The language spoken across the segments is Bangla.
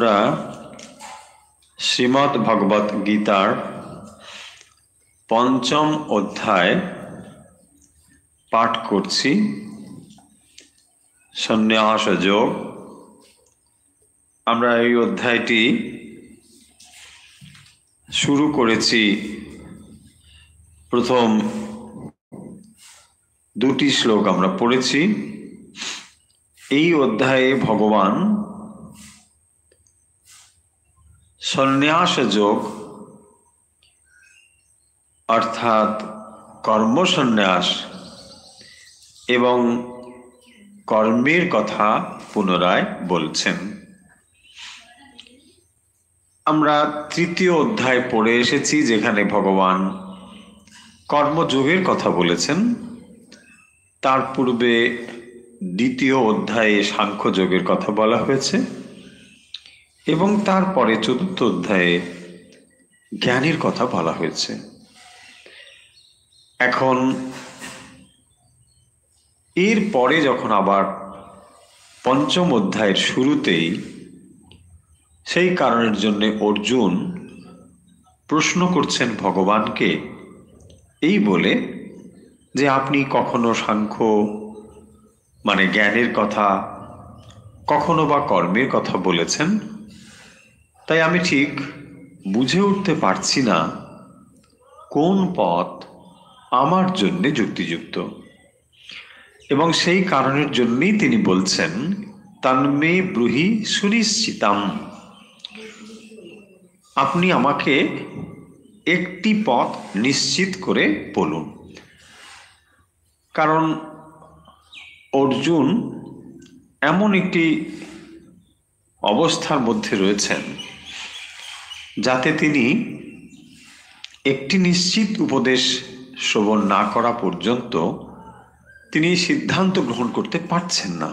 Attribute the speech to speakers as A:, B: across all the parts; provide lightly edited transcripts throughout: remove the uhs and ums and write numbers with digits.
A: আমরা শ্রীমদ্ ভগবত গীতার পঞ্চম অধ্যায় পাঠ করছি। সন্ন্যাস যোগ। আমরা এই অধ্যায়টি শুরু করেছি প্রথম দুটি শ্লোক আমরা পড়েছি। এই অধ্যায়ে ভগবান সন্ন্যাস যোগ অর্থাৎ কর্মসন্ন্যাস এবং কর্মের কথা পুনরায় বলছেন। আমরা তৃতীয় অধ্যায় পড়ে এসেছি, যেখানে ভগবান কর্মযোগের কথা বলেছেন। তার পূর্বে দ্বিতীয় অধ্যায়ে সাংখ্যযোগের কথা বলা হয়েছে এবং তারপরে চতুর্থ অধ্যায়ে জ্ঞানের কথা বলা হয়েছে। এখন এর পরে যখন আবার পঞ্চম অধ্যায়ের শুরুতেই সেই কারণের জন্য অর্জুন প্রশ্ন করছেন ভগবানকে এই বলে যে আপনি কখনো সাংখ্য মানে জ্ঞানের কথা, কখনো বা কর্মের কথা বলেছেন, তাই আমি ঠিক বুঝে উঠতে পারছি না কোন পথ আমার জন্যে যুক্তিযুক্ত। এবং সেই কারণের জন্যই তিনি বলছেন তন্মে ব্রূহি সুনিশ্চিতম, আপনি আমাকে একটি পথ নিশ্চিত করে বলুন। কারণ অর্জুন এমন একটি অবস্থার মধ্যে রয়েছেন যাতে তিনি একটি নিশ্চিত উপদেশ শ্রবণ না করা পর্যন্ত তিনি সিদ্ধান্ত গ্রহণ করতে পারছেন না।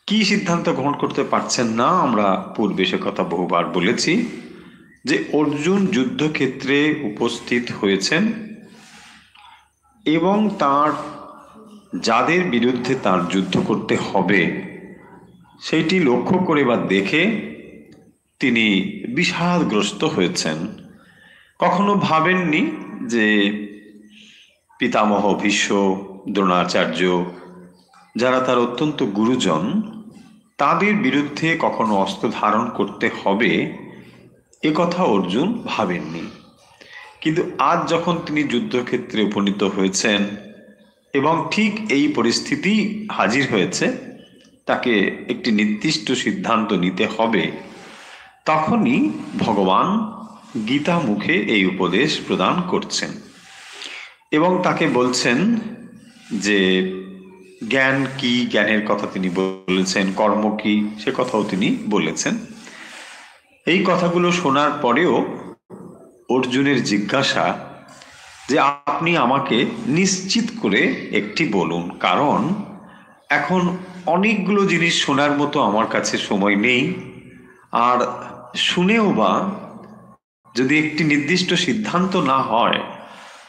A: কি সিদ্ধান্ত গ্রহণ করতে পারছেন না? আমরা পূর্বে সে কথা বহুবার বলেছি যে অর্জুন যুদ্ধক্ষেত্রে উপস্থিত হয়েছেন এবং তার যাদের বিরুদ্ধে তার যুদ্ধ করতে হবে সেইটি লক্ষ্য করে বা দেখে তিনি বিষাদগ্রস্ত হয়েছেন। কখনো ভাবেননি যে পিতামহ ভীষ্ম, দ্রোণাচার্য, যারা তার অত্যন্ত গুরুজন, তাদের বিরুদ্ধে কখনো অস্ত্র ধারণ করতে হবে এ কথা অর্জুন ভাবেননি। কিন্তু আজ যখন তিনি যুদ্ধক্ষেত্রে উপনীত হয়েছেন এবং ঠিক এই পরিস্থিতি হাজির হয়েছে, তাকে একটি নির্দিষ্ট সিদ্ধান্ত নিতে হবে, তখনই ভগবান গীতা মুখে এই উপদেশ প্রদান করছেন এবং তাকে বলছেন যে জ্ঞান কি, জ্ঞানের কথা তিনি বলেছেন, কর্ম কি সে কথাও তিনি বলেছেন। এই কথাগুলো শোনার পরেও অর্জুনের জিজ্ঞাসা যে আপনি আমাকে নিশ্চিত করে একটি বলুন, কারণ এখন অনেকগুলো জিনিস শোনার মতো আমার কাছে সময় নেই, আর শুনেও বা যদি একটি নির্দিষ্ট সিদ্ধান্ত না হয়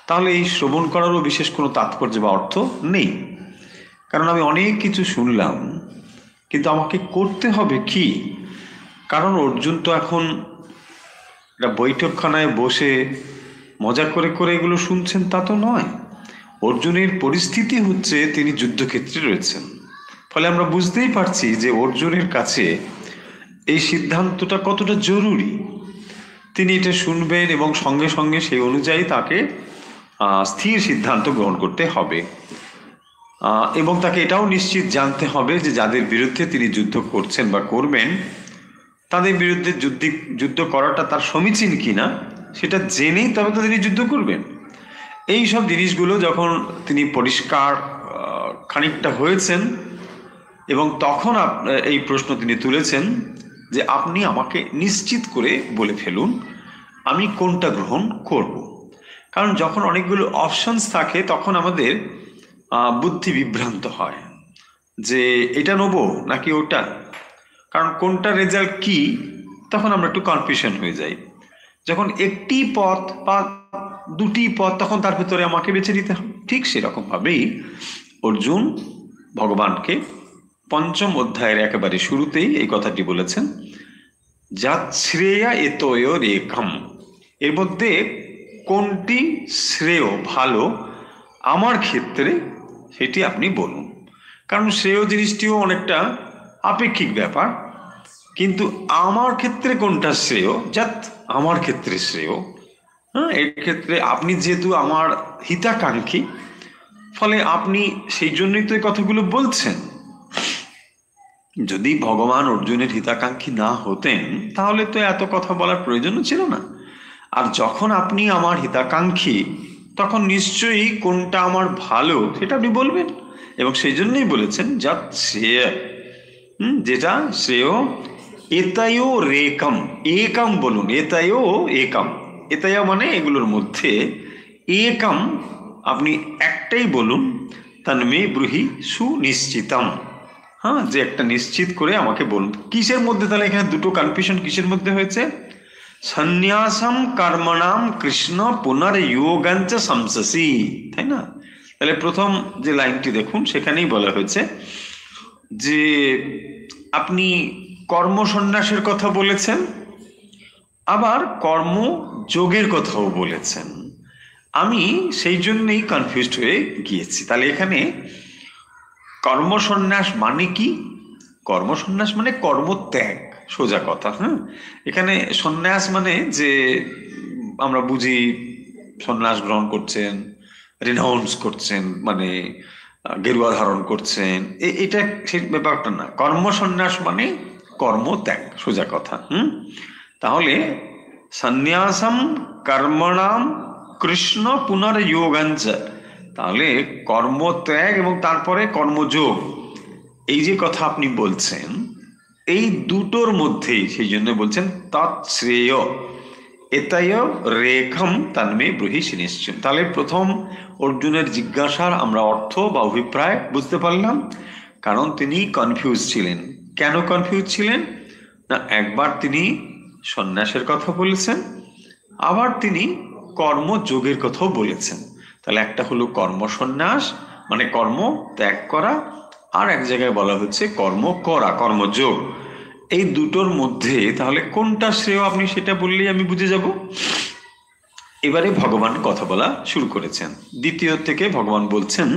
A: তাহলে এই শ্রবণ করারও বিশেষ কোনো তাৎপর্য বা অর্থ নেই। কারণ আমি অনেক কিছু শুনলাম, কিন্তু আমাকে করতে হবে কি? কারণ অর্জুন তো এখন একটা বৈঠকখানায় বসে মজা করে করে এগুলো শুনছেন তা তো নয়। অর্জুনের পরিস্থিতি হচ্ছে তিনি যুদ্ধক্ষেত্রে রয়েছেন। ফলে আমরা বুঝতেই পারছি যে অর্জুনের কাছে এই সিদ্ধান্তটা কতটা জরুরি। তিনি এটা শুনবেন এবং সঙ্গে সঙ্গে সেই অনুযায়ী তাকে স্থির সিদ্ধান্ত গ্রহণ করতে হবে এবং তাকে এটাও নিশ্চিত জানতে হবে যে যাদের বিরুদ্ধে তিনি যুদ্ধ করছেন বা করবেন, তাদের বিরুদ্ধে যুদ্ধ করাটা তার সমীচীন কিনা সেটা জেনেই তবে তো তিনি যুদ্ধ করবেন। এই সব জিনিসগুলো যখন তিনি পরিষ্কার খানিকটা হয়েছেন এবং তখন এই প্রশ্ন তিনি তুলেছেন যে আপনি আমাকে নিশ্চিত করে বলে ফেলুন আমি কোনটা গ্রহণ করব। কারণ যখন অনেকগুলো অপশনস থাকে তখন আমাদের বুদ্ধি বিভ্রান্ত হয় যে এটা নেব নাকি ওটা, কারণ কোনটা রেজাল্ট কি তখন আমরা একটু কনফিউশন হয়ে যাই। যখন একটি পথ বা দুটি পথ, তখন তার ভিতরে আমাকে বেছে নিতে হবে। ঠিক সেরকম ভাবেই অর্জুন ভগবানকে পঞ্চম অধ্যায়ের একেবারে শুরুতেই এই কথাটি বলেছেন যৎ শ্রেয়া এতয়োরেকম, এর মধ্যে কোনটি শ্রেয় ভালো আমার ক্ষেত্রে সেটি আপনি বলুন। কারণ শ্রেয় জিনিসটিও অনেকটা আপেক্ষিক ব্যাপার, কিন্তু আমার ক্ষেত্রে কোনটা শ্রেয়, যৎ আমার ক্ষেত্রে শ্রেয়। হ্যাঁ, এর ক্ষেত্রে আপনি যেহেতু আমার হিতাকাঙ্ক্ষী, ফলে আপনি সেই জন্যই তো এই কথাগুলো বলছেন। যদি ভগবান অর্জুনের হিতাকাঙ্ক্ষী না হতেন তাহলে তো এত কথা বলার প্রয়োজনও ছিল না। আর যখন আপনি আমার হিতাকাঙ্ক্ষী, তখন নিশ্চয়ই কোনটা আমার ভালো সেটা আপনি বলবেন, এবং সেই জন্যই বলেছেন যৎ শ্রেয়, যেটা শ্রেয়, এতয়ো রেকম, একম বলুন, এতয়ো একম, এতয় মানে এগুলোর মধ্যে, একম আপনি একটাই বলুন, তন্মে ব্রুহি সুনিশ্চিতম। হ্যাঁ, যে একটা নিশ্চিত করে আমাকে বলুন। কিসের মধ্যে, তাহলে এখানে দুটো কনফিউশন কিসের মধ্যে হয়েছে? সন্ন্যাসম কর্মণাম কৃষ্ণ পুনর্যোগঞ্চ সংসসি, তাই না? তাহলে প্রথম যে লাইনটি দেখুন, সেখানেই বলা হয়েছে যে আপনি কর্মসন্ন্যাসের কথা বলেছেন, আবার কর্মযোগের কথাও বলেছেন। আমি সেই জন্যই কনফিউজড হয়ে গিয়েছি। তাহলে এখানে কর্মসন্ন্যাস মানে কি? কর্মসন্ন্যাস মানে কর্মত্যাগ, সোজা কথা। হ্যাঁ, এখানে সন্ন্যাস মানে যে আমরা বুঝি সন্ন্যাস গ্রহণ করছেন, রিনাউন্স করছেন, মানে গেরুয়া ধারণ করছেন, এটা সেই ব্যাপারটা না। কর্মসন্ন্যাস মানে কর্মত্যাগ, সোজা কথা। তাহলে সন্ন্যাসম কর্মণাম কৃষ্ণ পুনর্যোগঞ্চ, তাহলে কর্মত্যাগ এবং তারপরে কর্মযোগ, এই যে কথা আপনি বলছেন, এই দুটোর মধ্যেই, সেই জন্য বলছেন তৎশ্রেয় এতয় রেখম তন্মে ব্রুহি সুনিশ্চিতম। তাহলে প্রথম অর্জুনের জিজ্ঞাসার আমরা অর্থ বা অভিপ্রায় বুঝতে পারলাম, কারণ তিনি কনফিউজ ছিলেন। কেন কনফিউজ ছিলেন না? একবার তিনি সন্ন্যাসের কথা বলেছেন, আবার তিনি কর্মযোগের কথাও বলেছেন। তাহলে একটা হলো কর্মসন্ন্যাস মানে কর্ম ত্যাগ করা, আর এক জায়গায় বলা হচ্ছে কর্ম করা, কর্মযোগ। এই দুটোর মধ্যে তাহলে কোনটা শ্রেয় আপনি সেটা বললেই আমি বুঝে যাব। এবারে ভগবান কথা বলা শুরু করেছেন। দ্বিতীয় থেকে ভগবান বলছেন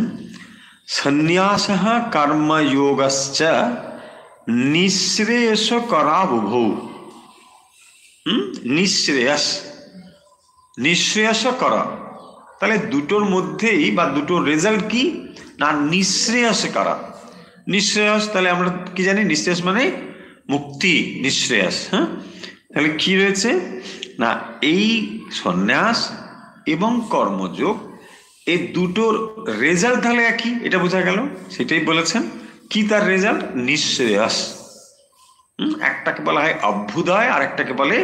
A: সন্ন্যাসঃ কর্মযোগশ্চ নিঃশ্রেয়স করাবুভৌ। নিঃশ্রেয়স, নিঃশ্রেয়স করা, তাহলে দুটোর মধ্যেই বা দুটোর রেজাল্ট কি না? নিঃশ্রেয়স করা। নিঃশ্রেয়স, তাহলে আমরা কি জানি? নিঃশ্রেয়স মানে মুক্তি, নিঃশ্রেয়স। হ্যাঁ, তাহলে কি রয়েছে না? এই সন্ন্যাস এবং কর্মযোগ, এই দুটোর রেজাল্ট তাহলে একই, এটা বোঝা গেল। সেটাই বলেছেন। কি তার রেজাল্ট? নিঃশ্রেয়স। একটাকে বলা হয় অভ্যুদয়, আর একটাকে বলে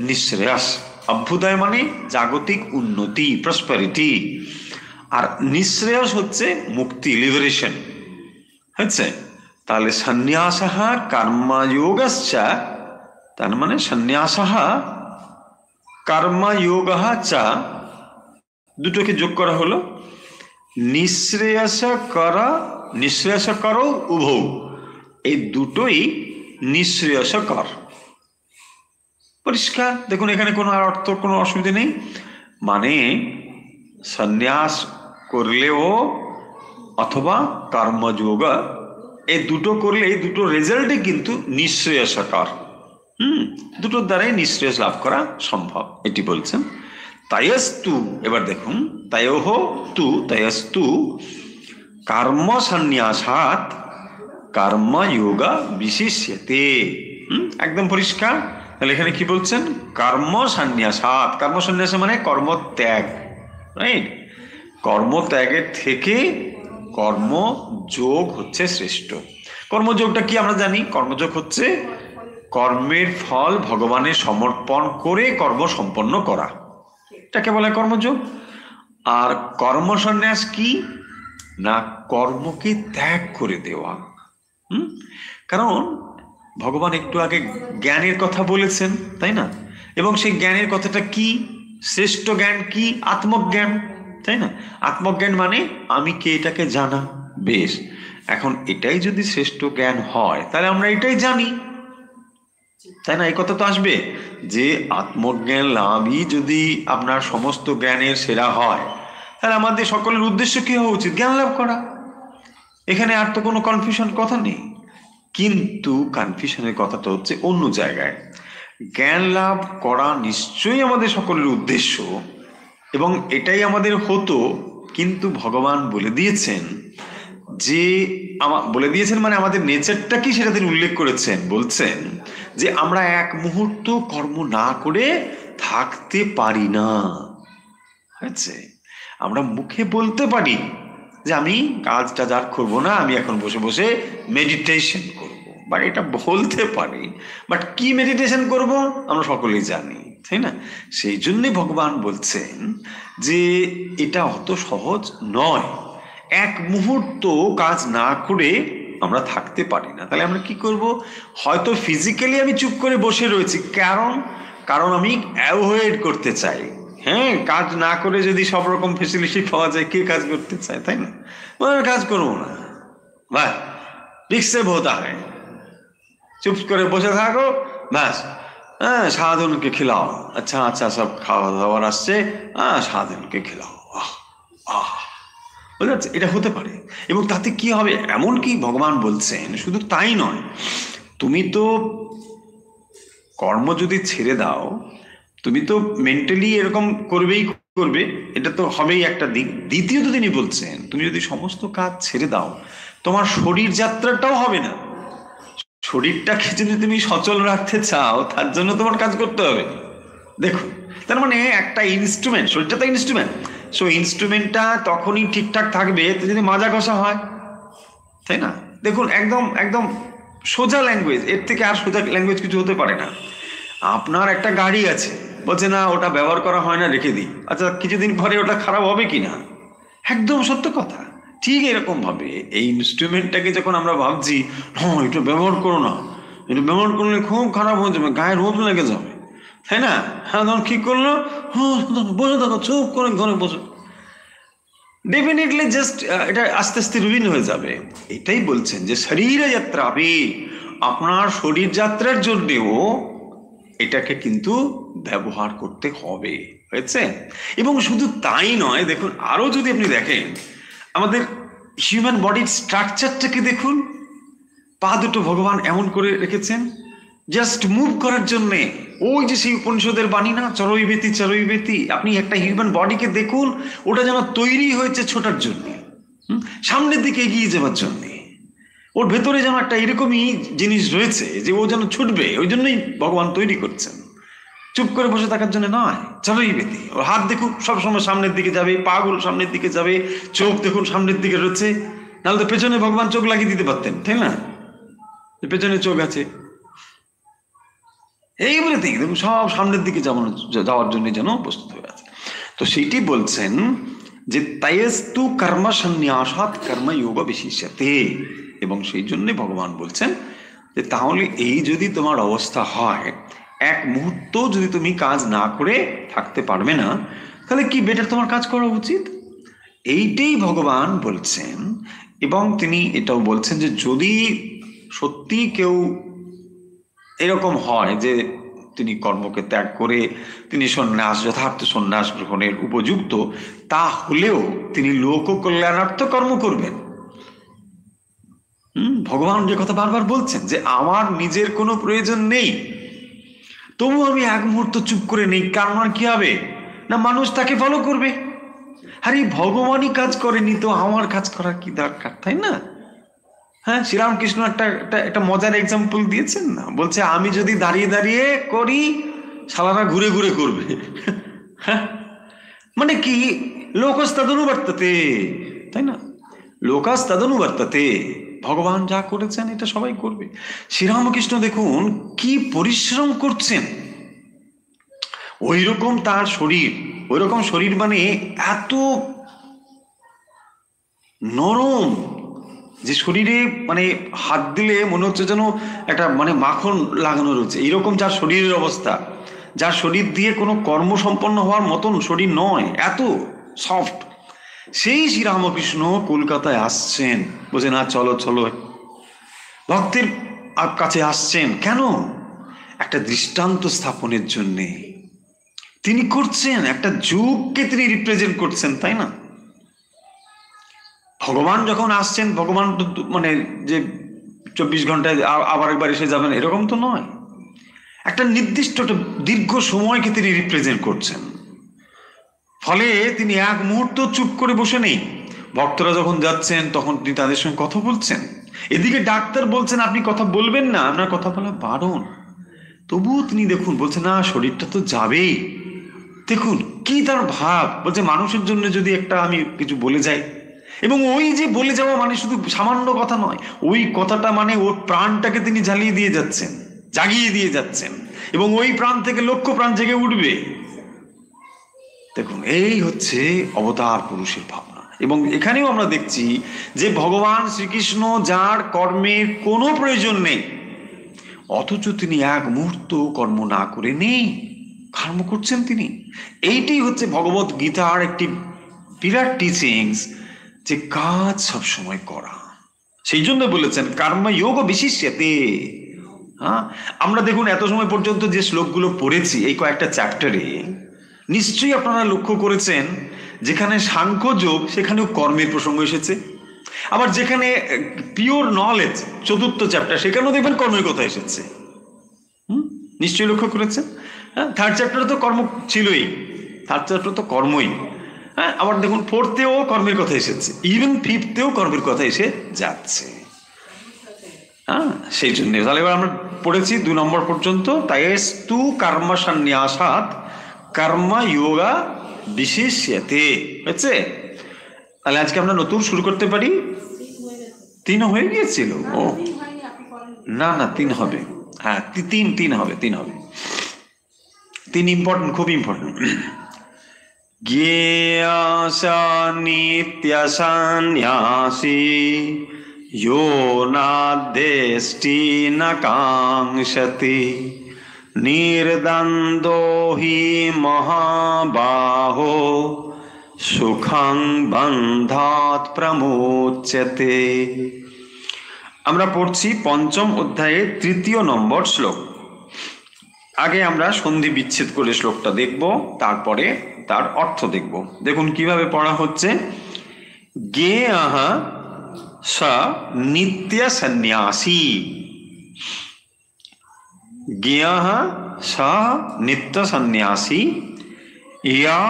A: নিঃশ্রেয়স। অভ্যুদয় মানে জাগতিক উন্নতি, প্রসপারিটি, আর নিঃশ্রেয়স হচ্ছে মুক্তি, লিবারেশন। হচ্ছে তাহলে সন্ন্যাসঃ কর্মযোগশ্চ, তার মানে সন্ন্যাসঃ কর্মযোগঃ চ, দুটোকে যোগ করা হলো নিঃশ্রেয়স কর, নিঃশ্রেয়স করো উভৌ, এই দুটোই নিঃশ্রেয়স কর। পরিষ্কার দেখুন, এখানে কোনো আর অর্থ, কোনো অসুবিধা নেই। মানে সন্ন্যাস করলেও অথবা কর্মযোগ, এই দুটো করলে এই দুটো রেজাল্টে কিন্তু নিঃশ্রেয়সকর। দুটোর দ্বারাই নিঃশ্রেয়স লাভ করা সম্ভব, এটি বলছেন। তায়স্তু, এবার দেখুন, তায়োহ তু, তায়স্তু কর্ম সন্ন্যাসাৎ কর্মযোগ বিশিষ্যতে। একদম পরিষ্কার। তাহলে এখানে কি বলছেন? কর্ম সন্ন্যাসাৎ, কর্ম সন্ন্যাস মানে কর্মত্যাগ, রাইট? কর্মত্যাগের থেকে কর্মযোগ হচ্ছে শ্রেষ্ঠ। কর্মযোগটা কি আমরা জানি? কর্মযোগ হচ্ছে কর্মের ফল ভগবানের সমর্পণ করে কর্ম সম্পন্ন করা, এটাকে বলে কর্মযোগ। আর কর্মসন্ন্যাস কি না? কর্মকে ত্যাগ করে দেওয়া। কারণ ভগবান একটু আগে জ্ঞানের কথা বলেছেন, তাই না? এবং সেই জ্ঞানের কথাটা কি? শ্রেষ্ঠ জ্ঞান কি? আত্মজ্ঞান, তাই না? আত্মজ্ঞান মানে আমি কে, এটাকে জানা। বেশ, এখন এটাই যদি শ্রেষ্ঠ জ্ঞান হয় তাহলে আমরা এটাই জানি। তাই না? এই কথা তো আসবে যে আত্মজ্ঞান লাভই যদি আপনার সমস্ত জ্ঞানের সেরা হয়, তাহলে আমাদের সকলের উদ্দেশ্য কি হওয়া উচিত? জ্ঞান লাভ করা। এখানে আর তো কোনো কনফিউশন কথা নেই। কিন্তু কনফিউশনের কথাটা হচ্ছে অন্য জায়গায়। জ্ঞান লাভ করা নিশ্চয়ই আমাদের সকলের উদ্দেশ্য, এবং এটাই আমাদের হতো, কিন্তু ভগবান বলে দিয়েছেন যে বলে দিয়েছেন মানে আমাদের নেচারটা কি সেটা তিনি উল্লেখ করেছেন। বলছেন যে আমরা এক মুহূর্ত কর্ম না করে থাকতে পারি না। হয়েছে, আমরা মুখে বলতে পারি যে আমি কাজটা যার করবো না, আমি এখন বসে বসে মেডিটেশন করব, বা এটা বলতে পারি, বাট কি মেডিটেশন করব আমরা সকলেই জানি, তাই না? সেই জন্যে ভগবান বলছেন যে এটা অত সহজ নয়, এক মুহূর্ত কাজ না করে আমরা থাকতে পারি না। তাহলে আমরা কি করব? হয়তো ফিজিক্যালি আমি চুপ করে বসে রয়েছি, কারণ আমি অ্যাভয়েড করতে চাই। হ্যাঁ, কাজ না করে যদি সব রকম ফেসিলিটি পাওয়া যায়, কে কাজ করতে চায়, তাই না? কাজ করবো না, বাহ রিক্সে ভোতা হয়, চুপ করে বসে থাকো, ব্যাস। হ্যাঁ, সাধনকে খিলাও, আচ্ছা আচ্ছা সব খাওয়া দাওয়ার আসছে, হ্যাঁ সাধনকে খিলাও, আহ আহ, বুঝতে পারছি? এটা হতে পারে। এবং তাতে কি হবে, এমন কি ভগবান বলছেন, শুধু তাই নয়, তুমি তো কর্ম যদি ছেড়ে দাও, তুমি তো মেন্টালি এরকম করবে, এটা তো হবেই একটা দিক। দ্বিতীয়ত তিনি বলছেন তুমি যদি সমস্ত কাজ ছেড়ে দাও, তোমার শরীর যাত্রাটাও হবে না। শরীরটাকে যদি তুমি সচল রাখতে চাও, তার জন্য তোমার কাজ করতে হবে। দেখুন, তার মানে একটা ইনস্ট্রুমেন্ট, শরীরটা তো ইনস্ট্রুমেন্ট, সো ইনস্ট্রুমেন্টটা তখনই ঠিকঠাক থাকবে যদি মাজা ঘষা হয়, তাই না? দেখুন, একদম একদম সোজা ল্যাঙ্গুয়েজ, এর থেকে আর সোজা ল্যাঙ্গুয়েজ কিছু হতে পারে না। আপনার একটা গাড়ি আছে, বলছে না ওটা ব্যবহার করা হয় না, রেখে দিই, আচ্ছা কিছুদিন পরে ওটা খারাপ হবে কি না? একদম সত্য কথা। ঠিক এরকম ভাবে এই ইনস্ট্রুমেন্টটাকে যখন আমরা ভাবছি হ্যাঁ এটা ব্যবহার করো না, এটা ব্যবহার করলে খুব খারাপ হয়ে যাবে, গায়ে রোদ লেগে যাবে, তাই না? হ্যাঁ, তখন কি করলো, হ্যাঁ বসে থাকো, চুপ করে ঘরে বসে, ডেফিনেটলি জাস্ট এটা আস্তে আস্তে রুইন হয়ে যাবে। এটাই বলছেন যে শরীর যাত্রা, আপনার শরীর যাত্রার জন্যেও এটাকে কিন্তু ব্যবহার করতে হবে, হয়েছে? এবং শুধু তাই নয়, দেখুন আরো যদি আপনি দেখেন আমাদের হিউম্যান বডির স্ট্রাকচারটাকে দেখুন, পা দুটো ভগবান এমন করে রেখেছেন জাস্ট মুভ করার জন্যে। ওই যে সেই উপনিষদের বাণী না, চরৈবেতি চরৈবেতি, আপনি একটা হিউম্যান বডিকে দেখুন, ওটা যেন তৈরি হয়েছে ছোটার জন্যে, সামনের দিকে এগিয়ে যাওয়ার জন্যে। ওর ভেতরে যেন একটা এরকমই জিনিস রয়েছে যে ও যেন ছুটবে, ওই জন্যই ভগবান তৈরি করছেন, চুপ করে বসে থাকার জন্য নয়। চরৈবেতি, ওর হাত দেখুন সবসময় সামনের দিকে যাবে, পা গুলো সামনের দিকে যাবে, চোখ দেখুন সামনের দিকে রয়েছে, নাহলে তো পেছনে ভগবান চোখ লাগিয়ে দিতে পারতেন, তাই না? পেছনে চোখ আছে, এইগুলো থেকে দেখুন সব সামনের দিকে যাওয়ার জন্য যেন প্রস্তুত হয়ে আছে। তো সেইটি বলছেন যে তাইস্তু কর্ম সন্ন্যাসাৎ কর্মযোগ বিশিষ্যতে, এবং সেই জন্য ভগবান বলছেন যে তাহলে এই যদি তোমার অবস্থা হয়, এক মুহূর্ত যদি তুমি কাজ না করে থাকতে পারবে না, তাহলে কি বেটার তোমার কাজ করা উচিত, এইটাই ভগবান বলছেন। এবং তিনি এটাও বলছেন যে যদি সত্যি কেউ এরকম হয় যে তিনি কর্মকে ত্যাগ করে তিনি সন্ন্যাস, যথার্থ সন্ন্যাস গ্রহণের উপযুক্ত, তাহলেও তিনি লোক কল্যাণার্থ কর্ম করবেন। ভগবান যে কথা বারবার বলছেন যে আমার নিজের কোনো প্রয়োজন নেই, তবু আমি এক মুহূর্ত চুপ করে নেই, কারণ আর কি হবে না, মানুষ তাকে ফলো করবে। আরে ভগবানই কাজ করেনি তো আমার কাজ করার কি দরকার, তাই না? হ্যাঁ, শ্রীরামকৃষ্ণ একটা মজার এক্সাম্পল দিয়েছেন না, বলছে আমি যদি দাঁড়িয়ে দাঁড়িয়ে করি, সালারা ঘুরে ঘুরে করবে। হ্যাঁ, মানে কি, লোকস্তাদনুবর্ততে, তাই না? লোকস্তাদনুবর্ততে, ভগবান যা করেছেন এটা সবাই করবে। শ্রীরামকৃষ্ণ দেখুন কি পরিশ্রম করছেন, ওইরকম তার শরীর, ওইরকম শরীর মানে এত নরম যে শরীরে মানে হাত দিলে মনে হচ্ছে যেন একটা মানে মাখন লাগানো রয়েছে, এইরকম যার শরীরের অবস্থা, যার শরীর দিয়ে কোনো কর্ম সম্পন্ন হওয়ার মতন শরীর নয়, এত সফট। সেই শ্রীরামকৃষ্ণ কলকাতায় আসছেন, বলছে না চলো চলো, ভক্তের কাছে আসছেন কেন? একটা দৃষ্টান্ত স্থাপনের জন্যে তিনি করছেন, একটা যুগকে তিনি রিপ্রেজেন্ট করছেন, তাই না? ভগবান যখন আসছেন, ভগবান তো মানে যে 24 ঘন্টায় আবার একবার এসে যাবেন এরকম তো নয়, একটা নির্দিষ্ট একটা দীর্ঘ সময়কে তিনি রিপ্রেজেন্ট করছেন। ফলে তিনি এক মুহূর্ত চুপ করে বসে নেই। ভক্তরা যখন যাচ্ছেন তখন তিনি তাদের সঙ্গে কথা বলছেন, এদিকে ডাক্তার বলছেন আপনি কথা বলবেন না, আপনার কথা বলা বারণ, তবুও তিনি দেখুন বলছে না, শরীরটা তো যাবেই। দেখুন কি তার ভাব, বলছে মানুষের জন্য যদি একটা আমি কিছু বলে যাই, এবং ওই যে বলে যাওয়া মানে শুধু সামান্য কথা নয়, ওই কথাটা মানে ওর প্রাণটাকে তিনি জ্বালিয়ে দিয়ে যাচ্ছেন, জাগিয়ে দিয়ে যাচ্ছেন, এবং ওই প্রাণ থেকে লক্ষ প্রাণ জেগে উঠবে। দেখুন এই হচ্ছে অবতার পুরুষের ভাবনা। এবং এখানেও আমরা দেখছি যে ভগবান শ্রীকৃষ্ণ যার কর্মের কোনো প্রয়োজন নেই, অথচ তিনি এক মুহূর্ত কর্ম না করে নেই, কর্ম করছেন তিনি। এইটাই হচ্ছে ভগবত গীতার একটি বিরাট টিচিংস, যে কাজ সবসময় করা। সেই জন্য বলেছেন কর্মযোগ বিশিষ্যতে। হ্যাঁ, আমরা দেখুন এত সময় পর্যন্ত যে শ্লোকগুলো পড়েছি এই কয়েকটা চ্যাপ্টারে, নিশ্চয়ই আপনারা লক্ষ্য করেছেন যেখানে সাংখ্যযোগ সেখানেও কর্মের প্রসঙ্গ এসেছে, আবার যেখানে পিওর নলেজ 4th চ্যাপ্টার সেখানেও দেখবেন কর্মের কথা এসেছে। নিশ্চয়ই লক্ষ্য করেছেন। হ্যাঁ, 3rd চ্যাপ্টারে তো কর্ম ছিলই, 3rd চ্যাপ্টার তো কর্মই। হ্যাঁ, আবার দেখুন 4th-এও কর্মের কথা এসেছে, ইভেন 5th-এও কর্মের কথা এসে যাচ্ছে। হ্যাঁ, সেই জন্য তাহলে এবার আমরা পড়েছি 2 নম্বর পর্যন্ত। তাইস্তু কর্ম সন্ন্যাসাৎ কর্মযোগা বিশিষ্যতে হয়েছে। তাহলে আজকে আমরা নতুন শুরু করতে পারি। 3 হয়ে গিয়েছিল? ও না না, 3 হবে। হ্যাঁ, 3 হবে, 3 হবে। 3 ইম্পর্টেন্ট, খুব ইম্পর্টেন্ট। জ্ঞেয়সা নিত্য সন্ন্যাসী यो नाद्वेष्टि न कांक्षति निर्द्वन्द्वो हि महाबाहो सुखं बन्धात् प्रमुच्यते। আমরা পড়ছি 5ম অধ্যায়ের 3য় নম্বর শ্লোক। আগে আমরা সন্ধি বিচ্ছেদ করে শ্লোকটা দেখব, তারপরে তার অর্থ দেখব। দেখুন কিভাবে পড়া হচ্ছে। জ্ঞেয়ঃ स नित्य सन्यासी। ज्ञेयः स नित्य सन्यासी या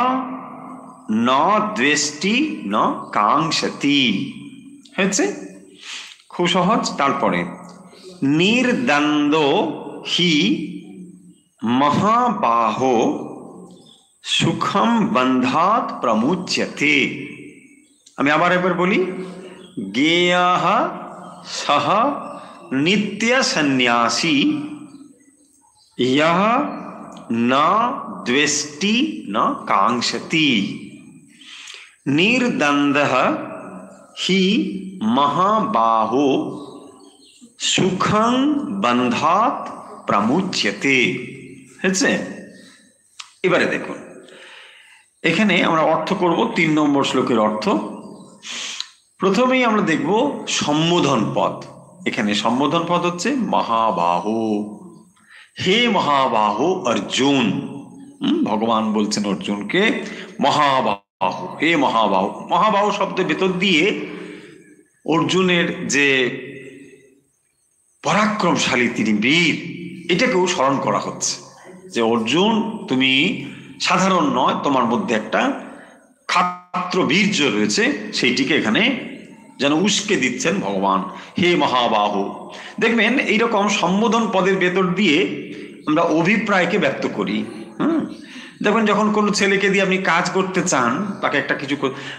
A: न द्वेष्टि न कांक्षति। হয়েছে? খুব সহজ। তারপরে নির্দ্বন্দ্ব হি মহাবাহো সুখম বন্ধাৎ প্রমুচ্যতে। আমি আবার একবার বলি। জ্ঞেয়ঃ সঃ নিত্য সন্ন্যাসী ইয়ঃ ন দ্বেষ্টি ন কাঙ্ক্ষতি নির্দ্বন্দ্বঃ হি মহাবাহো সুখং বন্ধাৎ প্রমুচ্যতে। হয়েছে? এবারে দেখুন, এখানে আমরা অর্থ করব 3 নম্বর শ্লোকের অর্থ। প্রথমেই আমরা দেখব সম্বোধন পদ। এখানে সম্বোধন পদ হচ্ছে মহাবাহু। হে মহাবাহু অর্জুন। ভগবান বলছেন অর্জুনকে মহাবাহু, হে মহাবাহু। মহাবাহু শব্দের ভেতর দিয়ে অর্জুনের যে পরাক্রমশালী, তিনি বীর, এটাকেও স্মরণ করা হচ্ছে যে অর্জুন তুমি সাধারণ নয়, তোমার মধ্যে একটা ক্ষাত্র বীর্য রয়েছে, সেইটিকে এখানে যেন উস্কে দিচ্ছেন ভগবান। হে মহাবাহু। দেখবেন এইরকম সম্বোধন পদের ভেতর দিয়ে আমরা অভিপ্রায়কে ব্যক্ত করি। দেখবেন যখন কোনো ছেলেকে দিয়ে আপনি কাজ করতে চান, তাকে একটা কিছু,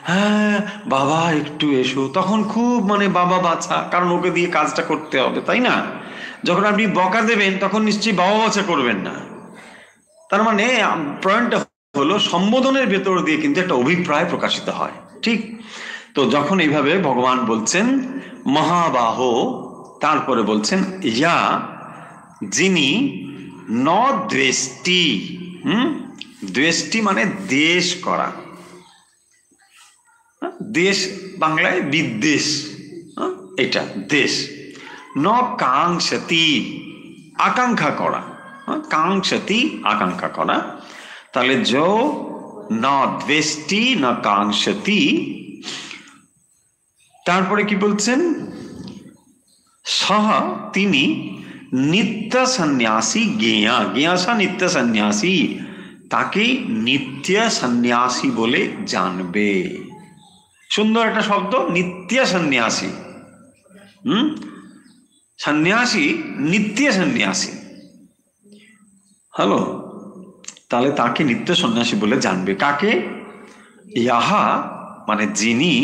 A: হ্যাঁ বাবা একটু এসো, তখন খুব মানে বাবা বাছা, কারণ ওকে দিয়ে কাজটা করতে হবে, তাই না? যখন আপনি বকা দেবেন তখন নিশ্চয়ই বাবা বাছা করবেন না। তার মানে পয়েন্টটা হলো সম্বোধনের ভেতর দিয়ে কিন্তু একটা অভিপ্রায় প্রকাশিত হয়। ঠিক তো যখন এইভাবে ভগবান বলছেন মহাবাহ, তারপরে বলছেন ইয়া, যিনি ন দ্বেষ্টি। দ্বেষ্টি মানে দেশ করা, দেশ বাংলায় বিদ্বেষ, এটা দেশ। ন কাঙ্ক্ষতি, আকাঙ্ক্ষা করা। কাঙ্ক্ষতি আকাঙ্ক্ষা করা। তাহলে যো না দ্বেষ্টি না কাঙ্ক্ষতি। তারপরে কি বলছেন, সহ তিনি নিত্য সন্ন্যাসী জ্ঞেয়া, জ্ঞেয়াসা নিত্য সন্ন্যাসী, তাকে নিত্য সন্ন্যাসী বলে জানবে। সুন্দর একটা শব্দ, নিত্য সন্ন্যাসী। সন্ন্যাসী, নিত্য সন্ন্যাসী। হ্যালো, তাহলে তাকে নিত্য সন্ন্যাসী বলে জানবে। কাকে? ইহা মানে যিনি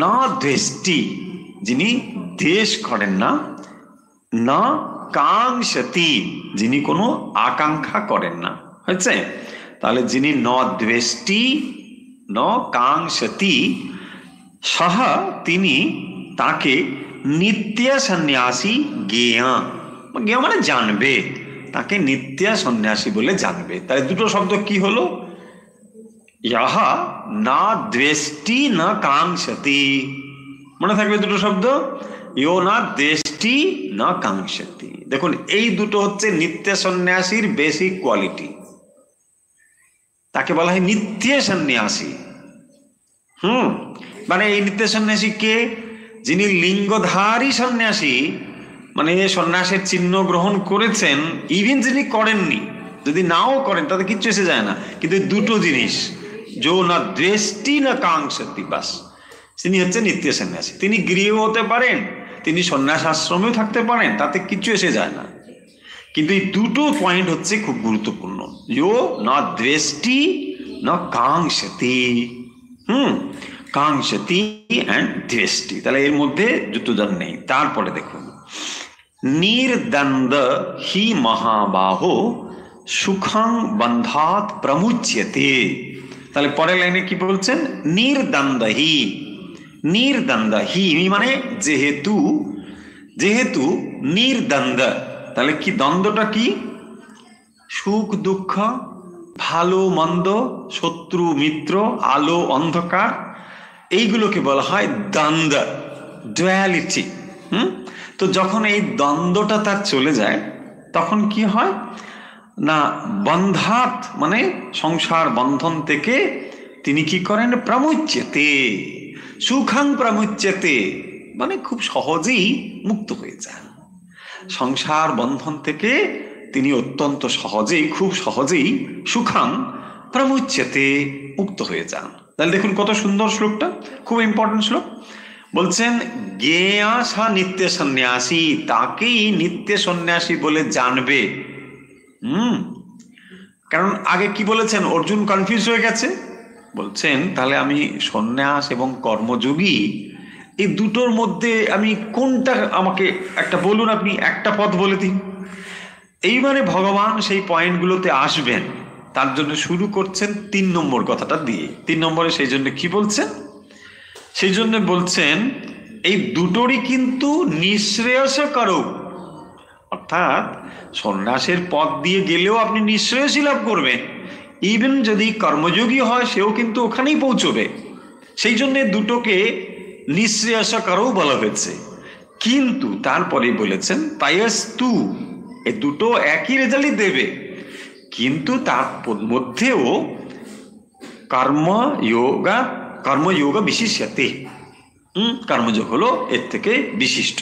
A: না দ্বেষ্টি, যিনি দ্বেষ করেন না, না কাঙ্ক্ষতি, যিনি কোনো আকাঙ্ক্ষা করেন না। হয়েছে? তাহলে যিনি ন দ্বেষ্টি ন কাঙ্ক্ষতি, সহ তিনি, তাকে নিত্য সন্ন্যাসী জ্ঞেয়া, জ্ঞেয়া মানে জানবে, তাকে নিত্য সন্ন্যাসী বলে জানবে। তাহলে দুটো শব্দ কি হলো? ইহা না দ্বেষ্টি না কাঙ্ক্ষতি, মনে থাকবে দুটো শব্দ, ইও না দ্বেষ্টি না কাঙ্ক্ষতি। দেখুন, এই দুটো হচ্ছে নিত্য সন্ন্যাসীর বেসিক কোয়ালিটি। তাকে বলা হয় নিত্য সন্ন্যাসী। মানে এই নিত্য সন্ন্যাসী কে? যিনি লিঙ্গধারী সন্ন্যাসী, মানে সন্ন্যাসের চিহ্ন গ্রহণ করেছেন, ইভেন যিনি করেননি, যদি নাও করেন তাতে কিচ্ছু এসে যায় না, কিন্তু দুটো জিনিস, যো না দ্বেষ্টি না কাঙ্ক্ষতি, বাস, তিনি হচ্ছে নিত্য সন্ন্যাসী। তিনি গৃহেও হতে পারেন, তিনি সন্ন্যাস আশ্রমেও থাকতে পারেন, তাতে কিচ্ছু এসে যায় না। কিন্তু এই দুটো পয়েন্ট হচ্ছে খুব গুরুত্বপূর্ণ, যো না দ্বেষ্টি না কাঙ্ক্ষতি। কাঙ্ক্ষতি অ্যান্ড দ্বেষ্টি, তাহলে এর মধ্যে যুক্তদান নেই। তারপরে দেখুন, নির্দ্বন্দ্ব হি মহাবাহো সুখং বন্ধাৎ প্রমুচ্যতে। তাহলে পরের লাইনে কি বলছেন? নির্দ্বন্দ্ব হি, নির্দ্বন্দ্ব হি মানে যেহেতু, যেহেতু নির্দ্বন্দ্ব, তাহলে কি দ্বন্দ্বটা কি? সুখ দুঃখ, ভালো মন্দ, শত্রু মিত্র, আলো অন্ধকার, এইগুলোকে বলা হয় দ্বন্দ্ব, ডুয়ালিটি। তো যখন এই দ্বন্দ্বটা তার চলে যায়, তখন কি হয় না, বন্ধাত মানে সংসার বন্ধন থেকে তিনি কি করেন? প্রমুচ্যতে, সুখং প্রমুচ্যতে, মানে খুব সহজেই মুক্ত হয়ে যান। সংসার বন্ধন থেকে তিনি অত্যন্ত সহজেই, খুব সহজেই সুখং প্রমুচ্যতে, মুক্ত হয়ে যান। তাহলে দেখুন কত সুন্দর শ্লোকটা, খুব ইম্পর্টেন্ট শ্লোক। বলছেন জ্ঞেয়া সা নিত্য সন্ন্যাসী, তাকেই নিত্য সন্ন্যাসী বলে জানবে। কারণ আগে কি বলেছেন, অর্জুন কনফিউজ হয়ে গেছে। বলছেন তাহলে আমি সন্ন্যাস এবং কর্মযোগী, এই দুটোর মধ্যে আমি কোনটা, আমাকে একটা বলুন, আপনি একটা পথ বলে দিন। এইবারে ভগবান সেই পয়েন্টগুলোতে আসবেন, তার জন্য শুরু করছেন 3 নম্বর কথাটা দিয়ে। 3 নম্বরে সেই জন্য কি বলছেন? সেই জন্য বলছেন এই দুটোরই কিন্তু নিঃশ্রেয়সকারক, অর্থাৎ সন্ন্যাসের পথ দিয়ে গেলেও আপনি নিঃশ্রেয়সী লাভ করবেন, ইভেন যদি কর্মযোগী হয় সেও কিন্তু ওখানেই পৌঁছবে। সেই জন্য দুটোকে নিঃশ্রেয়সকারও বলা হয়েছে। কিন্তু তারপরে বলেছেন তাইস্তু, এ দুটো একই রেজাল্টই দেবে, কিন্তু তার মধ্যেও কর্মযোগ বিশিষ্যতে, কর্মযোগ হলো এর থেকে বিশিষ্ট।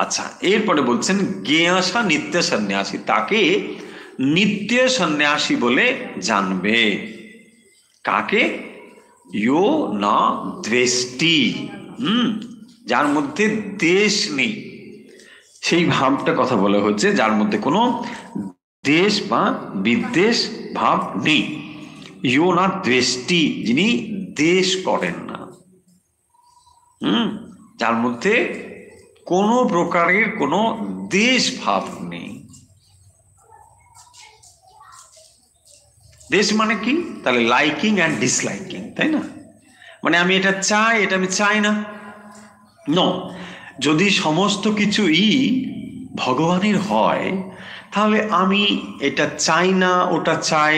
A: আচ্ছা, এরপরে বলছেন জ্ঞেয়াসা নিত্য সন্ন্যাসী, তাকে নিত্য সন্ন্যাসী বলে জানবে। কাকে? ইয়ো না দ্বেষ্টি, যার মধ্যে দেশ নেই, সেই ভাবটা কথা বলা হচ্ছে, যার মধ্যে কোনো দেশ বা বিদ্বেষ ভাব নেই। ইয়ো না দ্বেষ্টি, যিনি দেশ করেন না, যার মধ্যে কোনো প্রকারের কোনো দেশ ভাব নেই। দেশ মানে কি? তাহলে লাইকিং অ্যান্ড ডিসলাইকিং, তাই না? মানে আমি এটা চাই, এটা আমি চাই না, নো। যদি সমস্ত কিছুই ভগবানের হয়, তাহলে আমি এটা চাই না, ওটা চাই,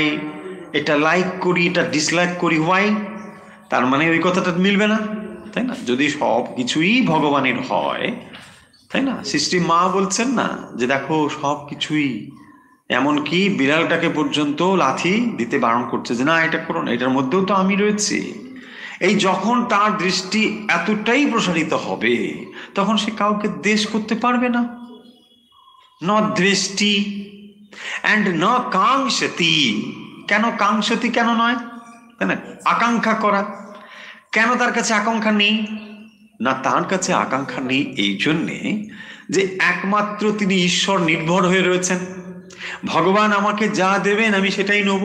A: এটা লাইক করি, এটা ডিসলাইক করি, হোয়াই? তার মানে ওই কথাটা মিলবে না, তাই না? যদি সব কিছুই ভগবানের হয়, তাই না? সৃষ্টি মা বলছেন না যে দেখো সব কিছুই এমনকি বিড়ালটাকে পর্যন্ত লাথি দিতে বারণ করছে যে না এটা করো না, এটার মধ্যেও তো আমি রয়েছি। এই যখন তার দৃষ্টি এতটাই প্রসারিত হবে তখন সে কাউকে দ্বেষ করতে পারবে না। ন দৃষ্টি অ্যান্ড ন কাঙ্ক্ষতি। কেন কাঙ্ক্ষতি কেন নয়, তাই না? আকাঙ্ক্ষা করা কেন তার কাছে আকাঙ্ক্ষা নেই? না, তার কাছে আকাঙ্ক্ষা নেই এই জন্যে যে একমাত্র তিনি ঈশ্বর নির্ভর হয়ে রয়েছেন। ভগবান আমাকে যা দেবেন আমি সেটাই নেব,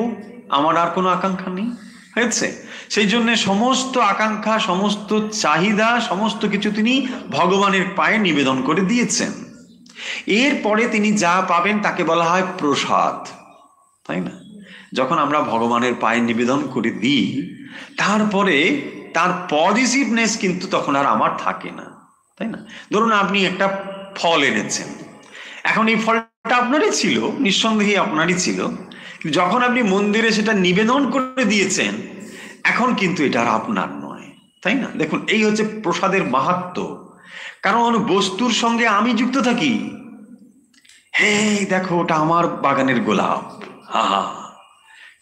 A: আমার আর কোনো আকাঙ্ক্ষা নেই, হয়েছে? সেই জন্য সমস্ত আকাঙ্ক্ষা, সমস্ত চাহিদা, সমস্ত কিছু তিনি ভগবানের পায়ে নিবেদন করে দিয়েছেন। এরপরে তিনি যা পাবেন তাকে বলা হয় প্রসাদ, তাই না? যখন আমরা ভগবানের পায়ে নিবেদন করে দিই তারপরে তার পজিটিভনেস কিন্তু তখন আর আমার থাকে না, তাই না? ধরুন আপনি একটা ফল এনেছেন, এখন এই ফলটা আপনারই ছিল, নিঃসন্দেহে আপনারই ছিল, যখন আপনি মন্দিরে সেটা নিবেদন করে দিয়েছেন এখন কিন্তু এটা আর আপনার নয়, তাই না? দেখুন, এই হচ্ছে প্রসাদের মাহাত্ম্য। কারণ বস্তুর সঙ্গে আমি যুক্ত থাকি। হে দেখো, ওটা আমার বাগানের গোলাপ, হা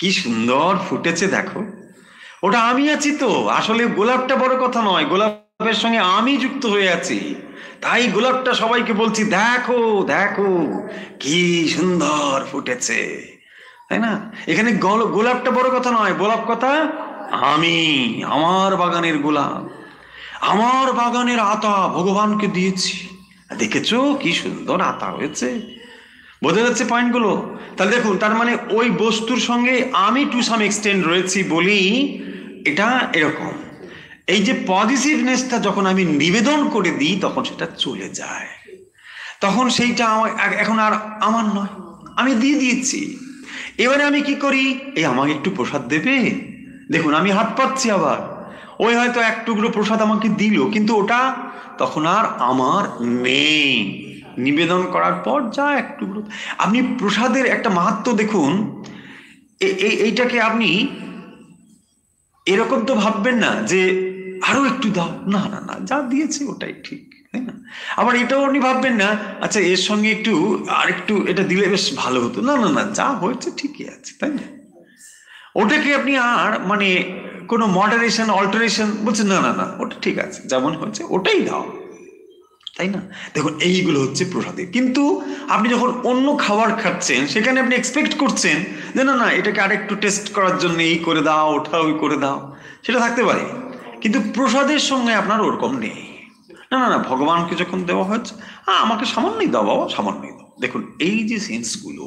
A: কি সুন্দর ফুটেছে, দেখো ওটা আমি আছি তো। আসলে গোলাপটা বড় কথা নয়, গোলাপের সঙ্গে আমি যুক্ত হয়ে আছি, তাই গোলাপটা সবাইকে বলছি দেখো দেখো কি সুন্দর ফুটেছে, তাই না? এখানে গোলাপটা বড় কথা নয়, গোলাপ কথা আমি, আমার বাগানের গোলাপ, আমার বাগানের আতা ভগবানকে দিয়েছি, দেখেছো কি সুন্দর আতা হয়েছে। বোঝা যাচ্ছে পয়েন্টগুলো? তাহলে দেখুন, তার মানে ওই বস্তুর সঙ্গে আমি টু সাম এক্সটেন্ড রয়েছি বলি এটা এরকম। এই যে পজিটিভনেসটা যখন আমি নিবেদন করে দিই তখন সেটা চলে যায়, তখন সেইটা এখন আর আমার নয়, আমি দিয়ে দিয়েছি। এবারে আমি কি করি, এই আমাকে একটু প্রসাদ দেবে, দেখুন আমি হাত পাচ্ছি, আবার ওই হয়তো এক টুকরো প্রসাদ আমাকে দিল, কিন্তু ওটা তখন আর আমার নেই। নিবেদন করার পর যা এক টুকরো, আপনি প্রসাদের একটা মাহাত্ম্য দেখুন। এইটাকে আপনি এরকম তো ভাববেন না যে আরো একটু দাও, না না না, যা দিয়েছে ওটাই ঠিক, তাই না? আবার এটাও আপনি ভাববেন না আচ্ছা এর সঙ্গে একটু আর একটু এটা দিলে বেশ ভালো হতো, না না না, যা হয়েছে ঠিকই আছে, তাই না? ওটাকে আপনি আর মানে কোনো মডারেশন অল্টারেশন বলছেন না না না, ওটা ঠিক আছে, যেমন হচ্ছে ওটাই দাও, তাই না? দেখুন, এইগুলো হচ্ছে প্রসাদে। কিন্তু আপনি যখন অন্য খাবার খাচ্ছেন সেখানে আপনি এক্সপেক্ট করছেন যে না না, এটাকে আরেকটু টেস্ট করার জন্য এই করে দাও, ওটা ওই করে দাও, সেটা থাকতে পারে, কিন্তু প্রসাদের সঙ্গে আপনার ওরকম নেই। না না না, ভগবানকে যখন দেওয়া হচ্ছে আমাকে সামান্যই দাও বাবা, সামান্যই দাও। দেখুন, এই যে সেন্সগুলো,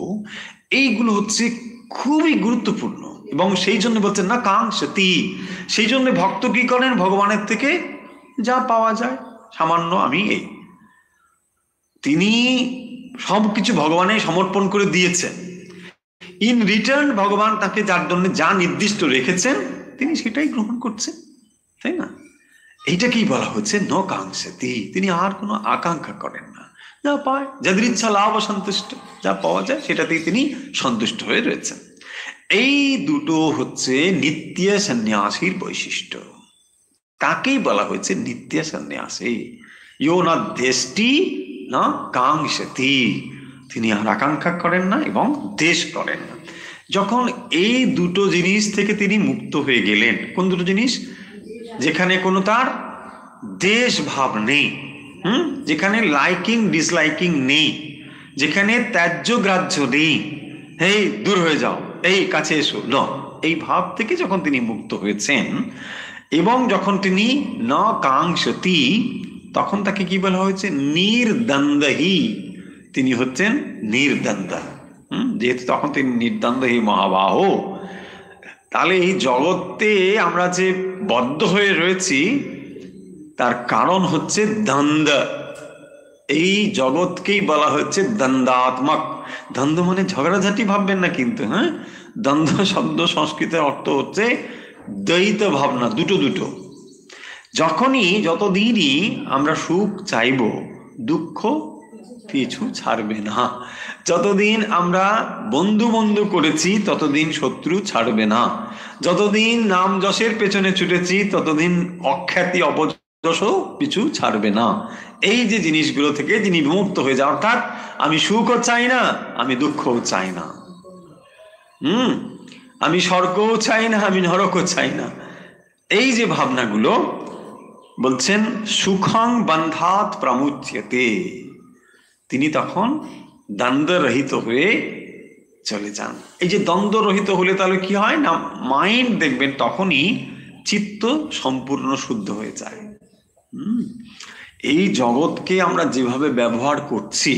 A: এইগুলো হচ্ছে খুবই গুরুত্বপূর্ণ, এবং সেই জন্য বলছেন না কাঙ্ক্ষতি। সেই জন্য ভক্ত কি করেন, ভগবানের থেকে যা পাওয়া যায় সামান্য, আমি এই তিনি সবকিছু ভগবানের সমর্পণ করে দিয়েছেন। ইন রিটার্ন ভগবান তাকে যার জন্য যা নির্দিষ্ট রেখেছেন তিনি সেটাই গ্রহণ করছেন, তাই না? এইটাকেই বলা হচ্ছে ন কাঙ্ক্ষতি। তিনি আর কোনো আকাঙ্ক্ষা করেন না, যা পায়, যাদের ইচ্ছা লাভ সন্তুষ্ট, যা পাওয়া যায় সেটাতেই তিনি সন্তুষ্ট হয়ে রয়েছেন। এই দুটো হচ্ছে নিত্য সন্ন্যাসীর বৈশিষ্ট্য। তাকেই বলা হয়েছে নিত্য সন্ন্যাসী। ইয়ো না দেশটি না কাঙ্ক্ষতি, তিনি আর আকাঙ্ক্ষা করেন না এবং দেশ করেন না। যখন এই দুটো জিনিস থেকে তিনি মুক্ত হয়ে গেলেন, কোন দুটো জিনিস? যেখানে কোনো তার দেশ ভাব নেই, যেখানে লাইকিং ডিসলাইকিং নেই, যেখানে ত্যায্য গ্রাহ্য নেই, এই দূর হয়ে যাও, এই কাছে এসো, ন, এই ভাব থেকে যখন তিনি মুক্ত হয়েছেন এবং যখন তিনি ন কাঙ্ক্ষতি, তখন তাকে কি বলা হয়েছে? নির্দ্বন্দ্বী। তিনি হচ্ছেন নির্দ্বন্দ্ব। যেহেতু তখন তিনি নির্দ্বন্দ্বী মহাবাহ, তাহলে এই জগতে আমরা যে বদ্ধ হয়ে রয়েছি তার কারণ হচ্ছে দ্বন্দ্ব। এই জগৎকেই বলা হচ্ছে দ্বন্দ্বাত্মক। দ্বন্দ্ব মানে ঝগড়াঝাটি ভাববেন না কিন্তু, হ্যাঁ। দ্বন্দ্ব শব্দ সংস্কৃতের অর্থ হচ্ছে দ্বৈত ভাবনা, দুটো দুটো। যতদিনই আমরা সুখ চাইব, দুঃখ পিছু ছাড়বে না। যতদিন আমরা বন্ধু বন্ধু করেছি ততদিন শত্রু ছাড়বে না। যতদিন নাম যশের পেছনে ছুটেছি ততদিন অখ্যাতি অপজয় পিছু ছাড়বে না। এই যে জিনিসগুলো থেকে যিনি বিমুক্ত হয়ে যায়, অর্থাৎ আমি সুখও চাই না, আমি দুঃখও চাই না, আমি স্বর্গও চাই না, আমি নরকও চাই না, এই যে ভাবনাগুলো, বলছেন সুখং বন্ধাত প্রমুচ্যতে, তিনি তখন দ্বন্দ্বরহিত হয়ে চলে যান। এই যে দ্বন্দ্বরহিত হলে তাহলে কি হয় না, মাইন্ড দেখবেন তখনই চিত্ত সম্পূর্ণ শুদ্ধ হয়ে যায়। এই জগৎকে আমরা যেভাবে ব্যবহার করছি,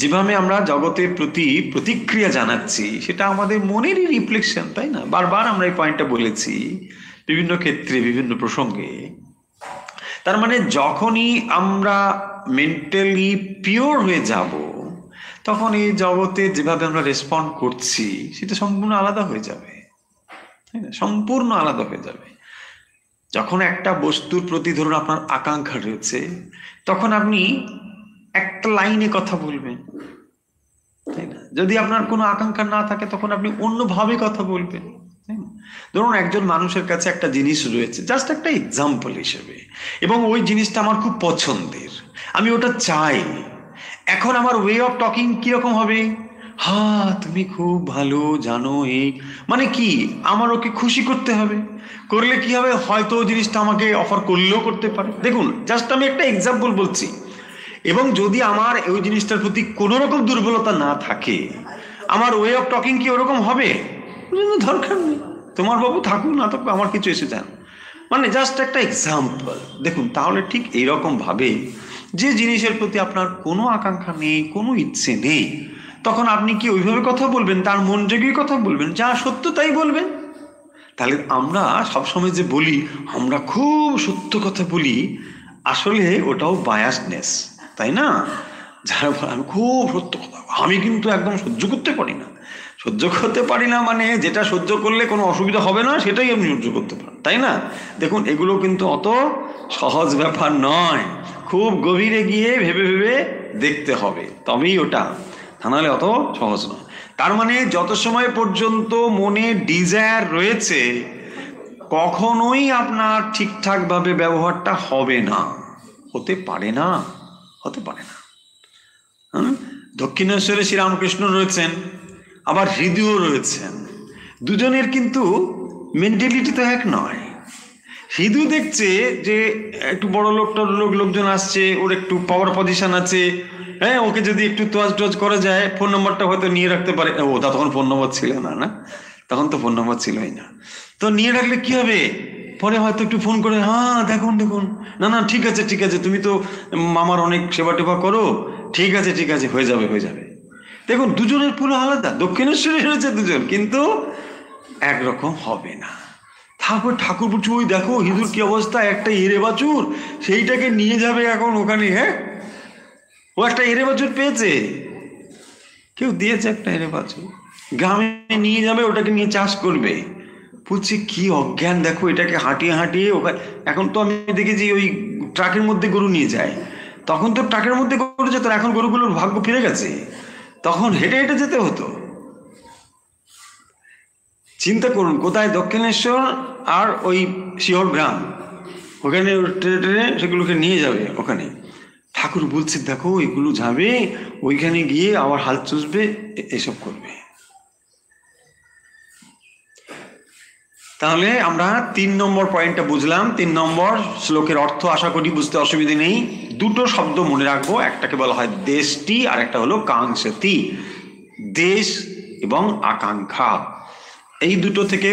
A: যেভাবে আমরা জগতের প্রতি প্রতিক্রিয়া জানাচ্ছি, সেটা আমাদের মনেরই রিফ্লেকশন, তাই না? বারবার আমরা এই পয়েন্টটা বলেছি বিভিন্ন ক্ষেত্রে বিভিন্ন প্রসঙ্গে। তার মানে যখনই আমরা মেন্টালি পিওর হয়ে যাব, তখন এই জগতে যেভাবে আমরা রেসপন্ড করছি সেটা সম্পূর্ণ আলাদা হয়ে যাবে, তাই না? সম্পূর্ণ আলাদা হয়ে যাবে। যখন একটা বস্তুর প্রতি ধরুন আপনার আকাঙ্ক্ষা রয়েছে, তখন আপনি একটা লাইনে কথা বলবেন, তাই না? যদি আপনার কোনো আকাঙ্ক্ষা না থাকে তখন আপনি অন্যভাবে কথা বলবেন, তাই না? ধরুন একজন মানুষের কাছে একটা জিনিস রয়েছে, জাস্ট একটা এক্সাম্পল হিসেবে, এবং ওই জিনিসটা আমার খুব পছন্দের, আমি ওটা চাই। এখন আমার ওয়ে অফ টকিং কিরকম হবে? হ্যাঁ তুমি খুব ভালো জানো, এই মানে কি, আমার ওকে খুশি করতে হবে। করলে কি হবে, হয়তো জিনিসটা আমাকে অফার করলেও করতে পারে। দেখুন জাস্ট আমি একটা এক্সাম্পল বলছি। এবং যদি আমার ওই জিনিসটার প্রতি কোনো রকম দুর্বলতা না থাকে, আমার ওয়ে অফ টকিং কি ওরকম হবে? দরকার নেই, তোমার বাবু থাকুক না থাকুক আমার কিছু এসে যান, মানে জাস্ট একটা এক্সাম্পল। দেখুন তাহলে ঠিক এইরকম ভাবে যে জিনিসের প্রতি আপনার কোনো আকাঙ্ক্ষা নেই, কোনো ইচ্ছে নেই, তখন আপনি কি ওইভাবে কথা বলবেন? তার মন জেগে কথা বলবেন, যা সত্য তাই বলবেন। তাহলে আমরা সবসময় যে বলি আমরা খুব সত্য কথা বলি, আসলে ওটাও বায়াসনেস, তাই না? যারা বলে আমি খুব সত্য কথা, আমি কিন্তু একদম সহ্য করতে পারি না। সহ্য করতে পারি না মানে যেটা সহ্য করলে কোনো অসুবিধা হবে না সেটাই আপনি সহ্য করতে পারেন, তাই না? দেখুন এগুলো কিন্তু অত সহজ ব্যাপার নয়, খুব গভীরে গিয়ে ভেবে ভেবে দেখতে হবে, তবেই ওটা, তা নাহলে অত সহজ নয়। তার মানে যত সময় পর্যন্ত মনে ডিজায়ার রয়েছে, কখনোই আপনার ঠিকঠাক ভাবে ব্যবহারটা হবে না, হতে পারে না, হতে পারে না। দক্ষিণেশ্বরে শ্রীরামকৃষ্ণ রয়েছেন, আবার হৃদয়ও রয়েছেন, দুজনের কিন্তু মেন্টালিটি তো এক নয়। হৃদয় দেখছে যে একটু বড় লোকজন আসছে, ওর একটু পাওয়ার পজিশন আছে, হ্যাঁ ওকে যদি একটু তোয়াজ করা যায়, ফোন নম্বরটা হয়তো নিয়ে রাখতে পারে। ওটা তখন ফোন নম্বর ছিল না, না তখন তো ফোন নম্বর ছিলই না, তো নিয়ে রাখলে কি হবে, পরে হয়তো একটু ফোন করে, হ্যাঁ দেখুন না না ঠিক আছে তুমি তো মামার অনেক সেবা টেবা করো, ঠিক আছে হয়ে যাবে। দেখুন দুজনের পুরো আলাদা, দক্ষিণেশ্বরে রয়েছে দুজন, কিন্তু একরকম হবে না। তারপর ঠাকুর বলছে ওই দেখো হিঁদুর কি অবস্থা, একটা এরে বাছুর, সেইটাকে নিয়ে যাবে এখন ওখানে। হ্যাঁ ও একটা এরে বাছুর পেয়েছে, কেউ দিয়েছে একটা এরে বাছুর, গ্রামে নিয়ে যাবে, ওটাকে নিয়ে চাষ করবে। বলছে কি অজ্ঞান, দেখো এটাকে হাঁটিয়ে ওখানে। এখন তো আমি দেখেছি ওই ট্রাকের মধ্যে গরু নিয়ে যায়, তখন তো ট্রাকের মধ্যে গরু যেত, এখন গরুগুলোর ভাগ্য ফিরে গেছে, তখন হেঁটে হেঁটে যেতে হতো। চিন্তা করুন কোথায়, দক্ষিণেশ্বর আর ওই শিহর গ্রাম, ওখানে ট্রেনে সেগুলোকে নিয়ে যাবে ওখানে। ঠাকুর বলছে দেখো এগুলো যাবে ওইখানে গিয়ে আবার হাল চুষবে, এসব করবে। তাহলে আমরা 3 নম্বর পয়েন্টটা বুঝলাম। 3 নম্বর শ্লোকের অর্থ আশা করি বুঝতে অসুবিধে নেই। দুটো শব্দ মনে রাখবো, একটাকে বলা হয় দেশটি আর একটা হলো কাঙ্ক্ষতি। দেশ এবং আকাঙ্ক্ষা, এই দুটো থেকে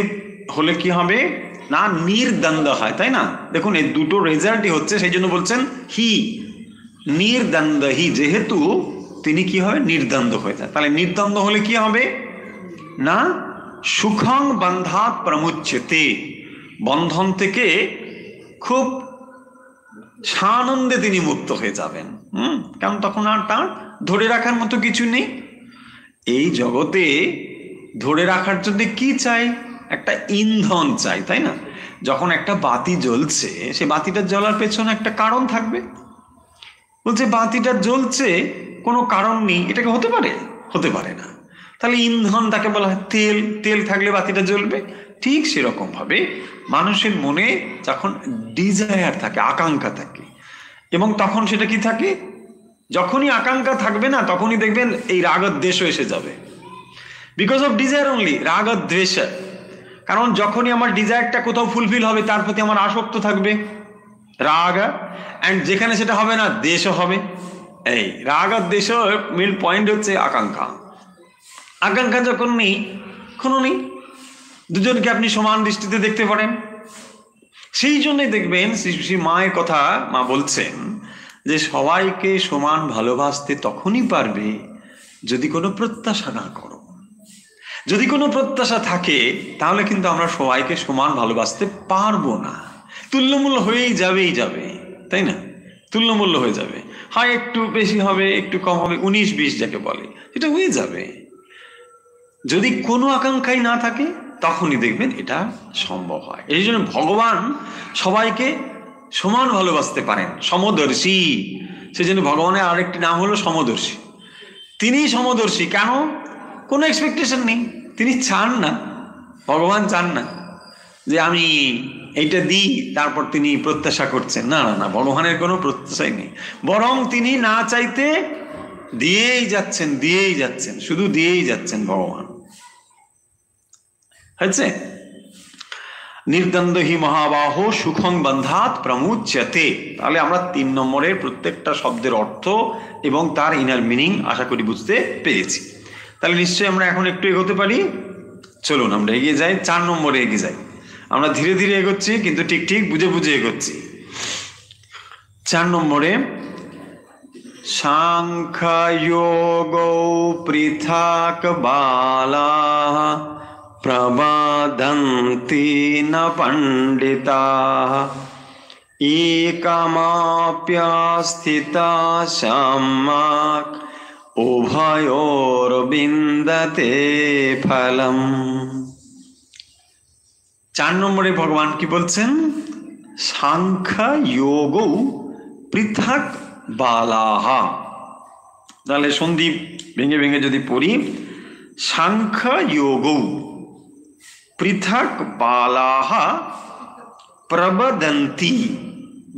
A: হলে কি হবে না, নির্দ্বন্দ্ব হয়, তাই না? দেখুন এই দুটো রেজাল্টই হচ্ছে, সেই জন্য বলছেন হি নির্দ্বন্দ্ব, হি যেহেতু তিনি কি হবে, নির্দ্বন্দ্ব হয়ে যায়। তাহলে নির্দ্বন্দ্ব হলে কি হবে না, সুখং বন্ধাত প্রমুচ্যতে, বন্ধন থেকে খুব সানন্দে তিনি মুক্ত হয়ে যাবেন। কারণ তখন আর তার ধরে রাখার মতো কিছু নেই। এই জগতে ধরে রাখার জন্য কি চাই, একটা ইন্ধন চাই, তাই না? যখন একটা বাতি জ্বলছে, সে বাতিটা জ্বলার পেছনে একটা কারণ থাকবে। বলছে বাতিটা জ্বলছে কোনো কারণ নেই, এটাকে হতে পারে না। তাহলে ইন্ধন তাকে বলা হয় তেল, তেল থাকলে বাতিটা জ্বলবে, ঠিক সেরকম ভাবে মানুষের মনে যখন ডিজায়ার থাকে, আকাঙ্ক্ষা থাকে, এবং তখন সেটা কি থাকে, যখনই আকাঙ্ক্ষা থাকবে না তখনই দেখবেন এই রাগদ্বেষ এসে যাবে। বিকজ অফ ডিজায়ার অনলি, রাগদ্বেষ। কারণ যখনই আমার ডিজায়ারটা কোথাও ফুলফিল হবে তার প্রতি আমার আসক্ত থাকবে, রাগ, অ্যান্ড যেখানে সেটা হবে না দেশও হবে। এই রাগ আর দেশ মেন পয়েন্ট হচ্ছে আকাঙ্ক্ষা। আকাঙ্ক্ষা যখন নেই, কোনো নেই, দুজনকে আপনি সমান দৃষ্টিতে দেখতে পারেন। সেই জন্যই দেখবেন শ্রী মায়ের কথা মা বলছেন যে সবাইকে সমান ভালোবাসতে তখনই পারবে যদি কোনো প্রত্যাশা না করো। যদি কোনো প্রত্যাশা থাকে তাহলে কিন্তু আমরা সবাইকে সমান ভালোবাসতে পারবো না। তুল্যমূল্য হয়েই যাবে, তাই না? তুল্যমূল্য হয়ে যাবে, হয় একটু বেশি হবে একটু কম হবে, 19-20 যাকে বলে, এটা হয়ে যাবে। যদি কোনো আকাঙ্ক্ষাই না থাকে তখনই দেখবেন এটা সম্ভব হয়। এই জন্য ভগবান সবাইকে সমান ভালোবাসতে পারেন, সমদর্শী। সেই জন্য ভগবানের আরেকটি নাম হলো সমদর্শী। তিনি সমদর্শী কেন? কোনো এক্সপেকটেশন নেই, তিনি চান না, ভগবান চান না যে আমি এইটা দিই তারপর তিনি প্রত্যাশা করছেন। না না না, ভগবানের কোনো প্রত্যাশাই নেই, বরং তিনি না চাইতে দিয়েই যাচ্ছেন, শুধু দিয়েই যাচ্ছেন ভগবান। হয়েছে? নির্দ্বন্দ্ব হি মহাবাহ সুখং বন্ধাত প্রমুচ্যতে। তাহলে আমরা 3 নম্বরের প্রত্যেকটা শব্দের অর্থ এবং তার ইনার মিনিং আশা করি বুঝতে পেরেছি। তাহলে নিশ্চয়ই আমরা এখন একটু এগোতে পারি। চলুন আমরা এগিয়ে যাই, 4 নম্বরে এগিয়ে যাই। আমরা ধীরে ধীরে এগোচ্ছি কিন্তু ঠিক বুঝে এগোচ্ছি। 4 নম্বরে সাংখ্যযোগো পৃথক বালাঃ প্রবাদন্তি ন পণ্ডিতাঃ একমাপ্যস্থিতা সম্যক উভয়োর্বিন্দতে ফলম। 4 নম্বরে ভগবান কি বলছেন? সাংখ্যযোগো পৃথক বালাঃ। তাহলে সন্ধি ভেঙে যদি পড়ি, সাংখ্যযোগো পৃথক বালাঃ প্রবদন্তি,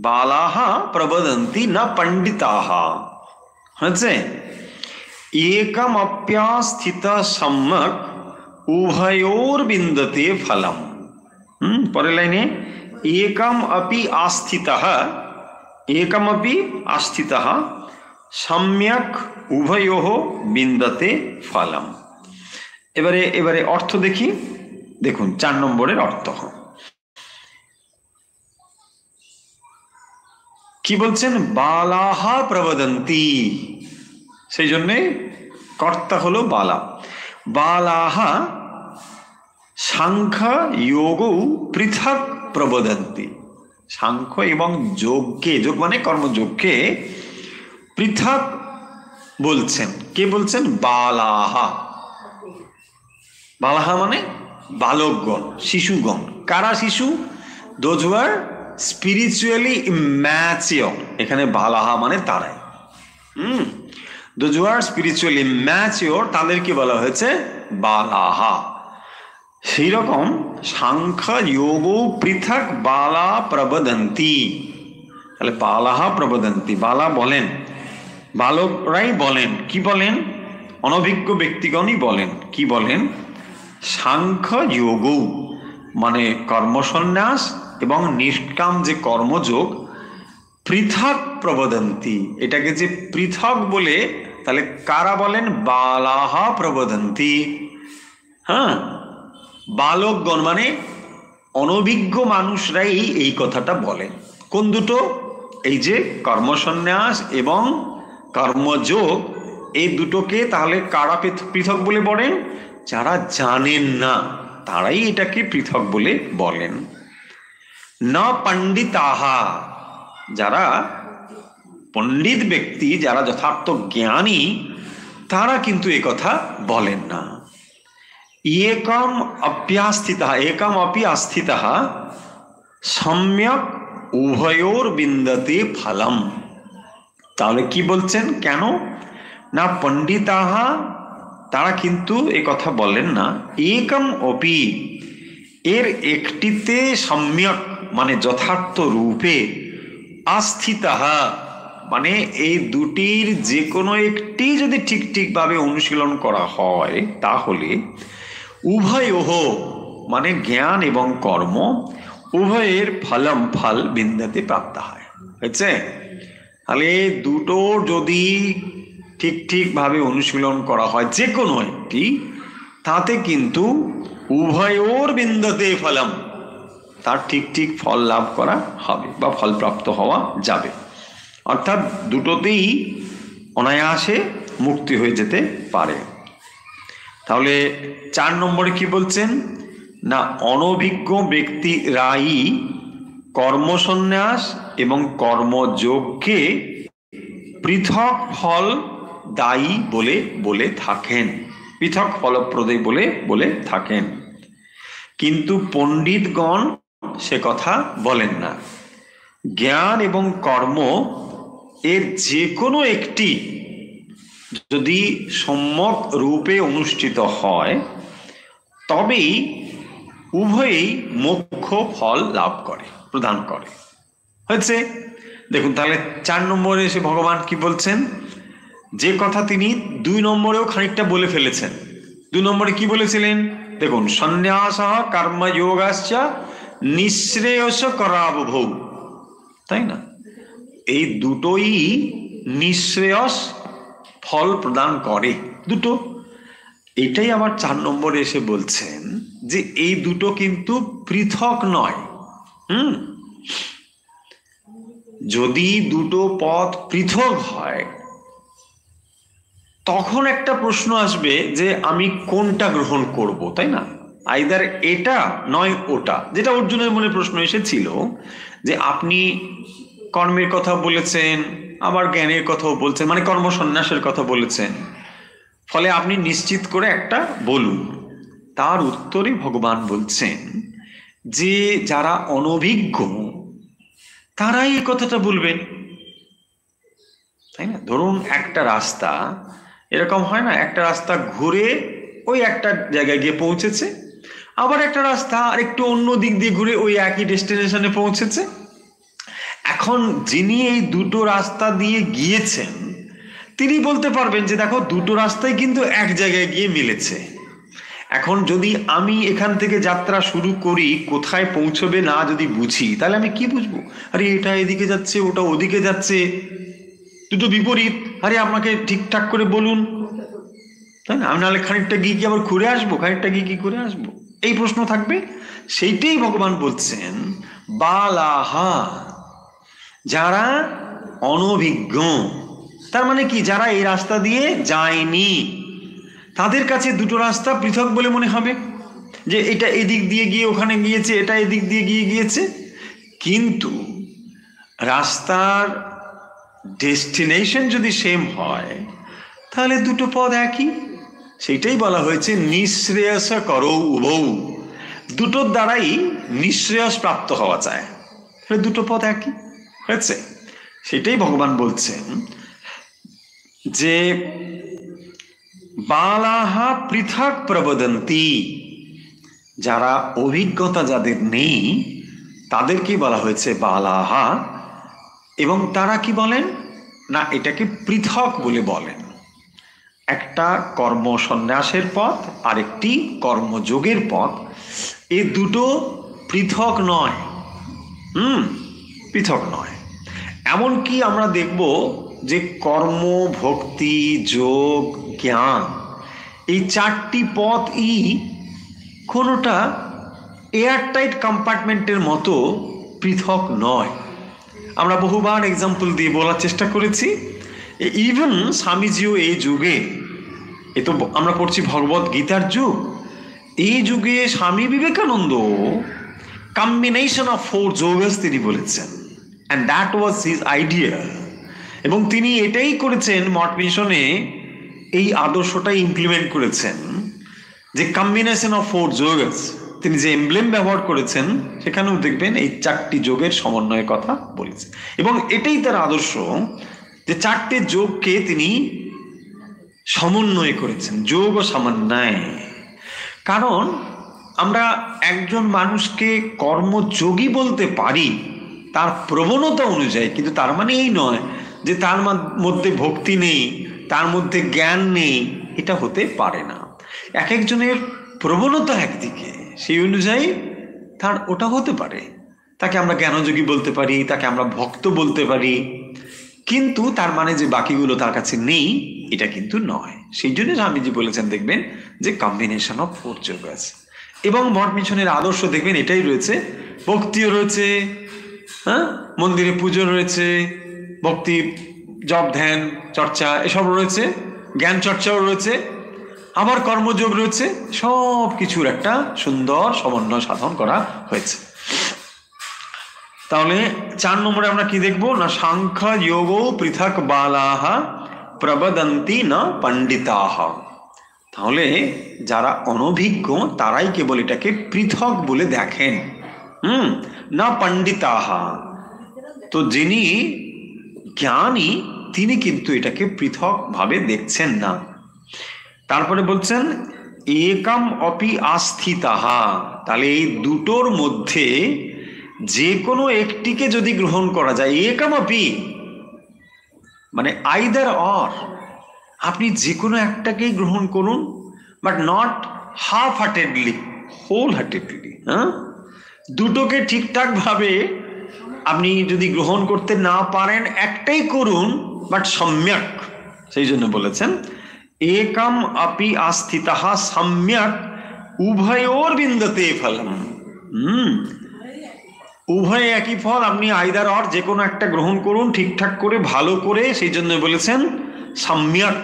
A: বালাঃ প্রবদন্তি না পণ্ডিতাঃ। হয়েছে? একমপ্যস্থিত সম্যক উভয়োর্বিন্দতে ফলম। পরের লাইনে একমপি আস্থিতঃ সম্যক উভয়োঃ বিন্দতে ফলম। এবারে অর্থ দেখি। দেখুন 4 নম্বরের অর্থ কি বলছেন? বালাঃ প্রবদন্তি, সেই জন্যে কর্তা হলো বালা। বালাঃ সাংখ্যযোগো পৃথক প্রবদন্তি। সাংখ্য এবং যোগকে, যোগ মানে কর্মযোগকে পৃথক বলছেন। কে বলছেন? বালাঃ। বালাঃ মানে বালকগণ, শিশুগণ। কারা শিশু? Those who are spiritually immature. এখানে বালাঃ মানে তারাই। Those who are spiritually immature, তাদেরকে বলা হয়েছে বালাঃ। সেই রকম সাংখ্যযোগো পৃথক বালা প্রবদন্তি। তাহলে বালাঃ প্রবদন্তি, বালা বলেন, বালকরাই বলেন। কি বলেন? অনভিজ্ঞ ব্যক্তিগণই বলেন। কি বলেন? সাংখ্যযোগো মানে কর্মসন্ন্যাস এবং নিষ্কাম যে কর্মযোগ, পৃথক প্রবদন্তি, এটাকে যে পৃথক বলে, তাহলে কারা বলেন? বালাঃ প্রবদন্তি। হ্যাঁ, বালকগণ মানে অনভিজ্ঞ মানুষরাই এই কথাটা বলেন। কোন দুটো? এই যে কর্মসন্ন্যাস এবং কর্মযোগ, এই দুটোকে তাহলে কারা পৃথক বলে বলেন? যারা জানেন না তারাই এটাকে পৃথক বলে বলেন। না পণ্ডিতাঃ, যারা পণ্ডিত ব্যক্তি, যারা যথার্থ জ্ঞানী, তারা কিন্তু এ কথা বলেন না। একম অপি আস্থিতঃ সম্যক উভয়োর্বিন্দতে ফলম। তাহলে কি বলছেন? কেন না পণ্ডিতাঃ, তারা কিন্তু এ কথা বলেন না। একম অপি, এর একটিতে সম্যক মানে যথার্থ রূপে আস্থিতাহা মানে এই দুটির যে কোনো একটি যদি ঠিকভাবে অনুশীলন করা হয় তাহলে উভয়োহ মানে জ্ঞান এবং কর্ম উভয়ের ফল বিন্দাতে প্রাপ্ত হয়। হয়েছে? তাহলে দুটো যদি ঠিকভাবে অনুশীলন করা হয় যে কোনো একটি, তাতে কিন্তু উভয়োর বিন্দাতে ফলম, তার ঠিক ফল লাভ করা হবে বা ফল প্রাপ্ত হওয়া যাবে। অর্থাৎ দুটোতেই অনায়াসে মুক্তি হয়ে যেতে পারে। তাহলে 4 নম্বরে কি বলছেন না, অনভিজ্ঞ ব্যক্তিরাই কর্মসন্ন্যাস এবং কর্মযোগকে পৃথক ফল দায়ী বলে থাকেন, পৃথক ফলপ্রদী বলে থাকেন, কিন্তু পণ্ডিতগণ সে কথা বলেন না। জ্ঞান এবং কর্ম এর যে কোনো একটি যদি সম্যক রূপে অনুষ্ঠিত হয় তবেই উভয়ই মোক্ষ ফল লাভ করে, প্রদান করে। হয়েছে? দেখুন তাহলে 4 নম্বরে এসে ভগবান কি বলছেন, যে কথা তিনি 2 নম্বরেও খানিকটা বলে ফেলেছেন। 2 নম্বরে কি বলেছিলেন দেখুন, সন্ন্যাস কর্মযোগাশ্চ নিঃশ্রেয়স করাবভৌ, তাই না? এই দুটোই নিঃশ্রেয়স ফল প্রদান করে দুটো। এটাই আবার 4 নম্বরে এসে বলছেন যে এই দুটো কিন্তু পৃথক নয়। যদি দুটো পথ পৃথক হয় তখন একটা প্রশ্ন আসবে যে আমি কোনটা গ্রহণ করব, তাই না? আইদার এটা নয় ওটা, যেটা অর্জুনের মনে প্রশ্ন এসেছিল যে আপনি কর্মের কথা বলেছেন আবার জ্ঞানের কথাও বলছেন, মানে কর্মসন্ন্যাসের কথা বলেছেন, ফলে আপনি নিশ্চিত করে একটা বলুন। তার উত্তরে ভগবান বলছেন যে যারা অনভিজ্ঞ তারাই এই কথাটা বলবেন, তাই না? ধরুন একটা রাস্তা এরকম হয় না, একটা রাস্তা ঘুরে ওই একটা জায়গায় গিয়ে পৌঁছেছে, আবার একটা রাস্তা আর একটু অন্য দিক দিয়ে ঘুরে ওই একই ডেস্টিনেশনে পৌঁছেছে। এখন যিনি এই দুটো রাস্তা দিয়ে গিয়েছেন তিনি বলতে পারবেন যে দেখো দুটো রাস্তাই কিন্তু এক জায়গায় গিয়ে মিলেছে। এখন যদি আমি এখান থেকে যাত্রা শুরু করি, কোথায় পৌঁছবে না যদি বুঝি, তাহলে আমি কি বুঝবো? আরে এটা এদিকে যাচ্ছে ওটা ওদিকে যাচ্ছে, দুটো বিপরীত, আরে আমাকে ঠিকঠাক করে বলুন, তাই না? আমি নাহলে খানিকটা গিয়ে কি আবার ঘুরে আসবো, খানিকটা গিয়ে কি ঘুরে আসবো, এই প্রশ্ন থাকবে। সেইটাই ভগবান বলছেন বালাহা, যারা অনভিজ্ঞ, তার মানে কি যারা এই রাস্তা দিয়ে যায়নি তাদের কাছে দুটো রাস্তা পৃথক বলে মনে হবে, যে এটা এদিক দিয়ে গিয়ে ওখানে গিয়েছে, এটা এদিক দিয়ে গিয়েছে। কিন্তু রাস্তার ডেস্টিনেশন যদি সেম হয় তাহলে দুটো পথ একই। সেইটাই বলা হয়েছে নিঃশ্রেয়স করৌ উভৌ, দুটোর দ্বারাই নিঃশ্রেয়স প্রাপ্ত হওয়া যায়, দুটো পথ একই। হয়েছে? সেটাই ভগবান বলছেন যে বালাহা পৃথক প্রবদন্তি, যারা অভিজ্ঞতা যাদের নেই তাদেরকে বলা হয়েছে বালাহা, এবং তারা কি বলেন না এটাকে পৃথক বলে বলেন। একটা কর্ম সন্ন্যাসের পথ আর একটি কর্মযোগের পথ, এই দুটো পৃথক নয়, পৃথক নয়। এমনকি আমরা দেখব যে কর্ম, ভক্তি, যোগ, জ্ঞান, এই 4টি পথই কোনোটা এয়ারটাইট কম্পার্টমেন্টের মতো পৃথক নয়। আমরা বহুবার এক্সাম্পল দিয়ে বলার চেষ্টা করেছি। ইভেন স্বামীজিও এই যুগে, এ তো আমরা পড়ছি ভগবত গীতার যুগ, এই যুগে স্বামী বিবেকানন্দ কম্বিনেশন অফ 4 যোগস তিনি বলেছেন, and that was his idea, এবং তিনি এটাই করেছেন মঠ মিশনে, এই আদর্শটাই ইমপ্লিমেন্ট করেছেন যে কম্বিনেশন অফ 4 যোগস। তিনি যে এমব্লেম ব্যবহার করেছেন সেখানেও দেখবেন এই 4টি যোগের সমন্বয়ের কথা বলেছেন, এবং এটাই তার আদর্শ যে 4টে যোগকে তিনি সমন্বয় করেছেন, যোগ ও সমন্বয়। কারণ আমরা একজন মানুষকে কর্মযোগী বলতে পারি তার প্রবণতা অনুযায়ী, কিন্তু তার মানে এই নয় যে তার মধ্যে ভক্তি নেই, তার মধ্যে জ্ঞান নেই, এটা হতে পারে না। এক একজনের প্রবণতা একদিকে, সেই অনুযায়ী তার ওটা হতে পারে। তাকে আমরা জ্ঞানযোগী বলতে পারি, তাকে আমরা ভক্ত বলতে পারি, কিন্তু তার মানে যে বাকিগুলো তার কাছে নেই এটা কিন্তু নয়। সেই জন্য স্বামীজি বলেছেন, দেখবেন যে কম্বিনেশন অফ ফোর যোগ আছে। এবং মঠ মিশনের আদর্শ দেখবেন এটাই রয়েছে, ভক্তিও রয়েছে, হ্যাঁ, মন্দিরে পুজো রয়েছে, ভক্তি জপ ধ্যান চর্চা এসব রয়েছে, জ্ঞান চর্চাও রয়েছে, আবার কর্মযোগ রয়েছে, সব কিছুর একটা সুন্দর সমন্বয় সাধন করা হয়েছে। তাহলে 4 নম্বরে আমরা কি দেখবো না, সাংখ্য যোগ পৃথক বালাহা প্রবদন্তি না পণ্ডিতাহা। তাহলে যারা অনভিজ্ঞ তারাই কেবল এটাকে পৃথক বলে দেখেন, না পণ্ডিতাহা। তো যিনি জ্ঞানী তিনি কিন্তু এটাকে পৃথক ভাবে দেখছেন না। তারপরে বলছেন একম অপি আস্থিতাহা। তাহলে এই দুটোর মধ্যে যে কোনো একটিকে যদি গ্রহণ করা যায়, একম অপি মানে আইদার অর, আপনি যে কোনো একটাকেই গ্রহণ করুন, but not halfheartedly, wholeheartedly. হ্যাঁ, দুটোকে ঠিকঠাক ভাবে আপনি যদি গ্রহণ করতে না পারেন একটাই করুন, বাট সম্যক। সেই জন্য বলেছেন একম অপি আস্থিতাহা সম্যক উভয়োর বিন্দতে ফলম। উভয় একই ফল, আপনি আইদার অর যে কোনো একটা গ্রহণ করুন ঠিকঠাক করে ভালো করে। সেই জন্য বলেছেন সম্যক।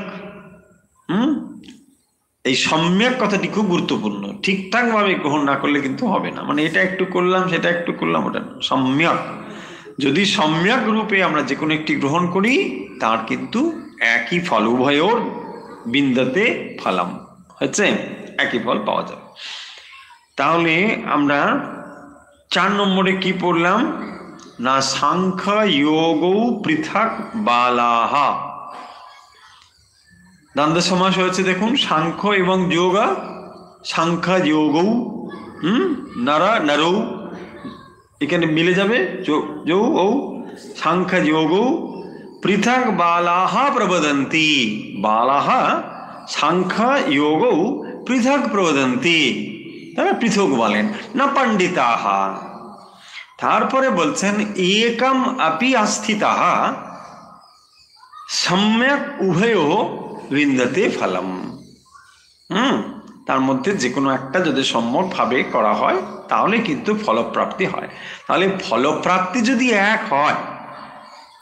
A: এই সম্যক কথাটি খুব গুরুত্বপূর্ণ। ঠিকঠাক ভাবে গ্রহণ না করলে কিন্তু হবে না, মানে এটা একটু করলাম সেটা একটু করলাম, ওটা সম্যক। যদি সম্যক রূপে আমরা যে কোনো একটি গ্রহণ করি তার কিন্তু একই ফল, উভয়োর বিন্দতে ফলম হচ্ছে, একই ফল পাওয়া যাবে। তাহলে আমরা 4 নম্বরে কি পড়লাম না, সাংখ্য যোগ পৃথক বালাহা। দ্বন্দ্ব সমাস হয়েছে দেখুন, সাংখ্য এবং যোগ। সাংখ্য যোগ নরা নরৌ, এখানে মিলে যাবে যৌ ও। সাংখ্য যোগ পৃথক বালাহা প্রবদন্তি। বালাহা সাংখ্য যোগ পৃথক প্রবদন্তি, তারা পৃথক বলেন না পণ্ডিতাহা। তারপরে বলছেন একম অপি আস্থিতাহা সম্যক উভয় বিন্দতে ফলম। তার মধ্যে যে কোনো একটা যদি সম্যক ভাবে করা হয় তাহলে কিন্তু ফলপ্রাপ্তি হয়। তাহলে ফলপ্রাপ্তি যদি এক হয়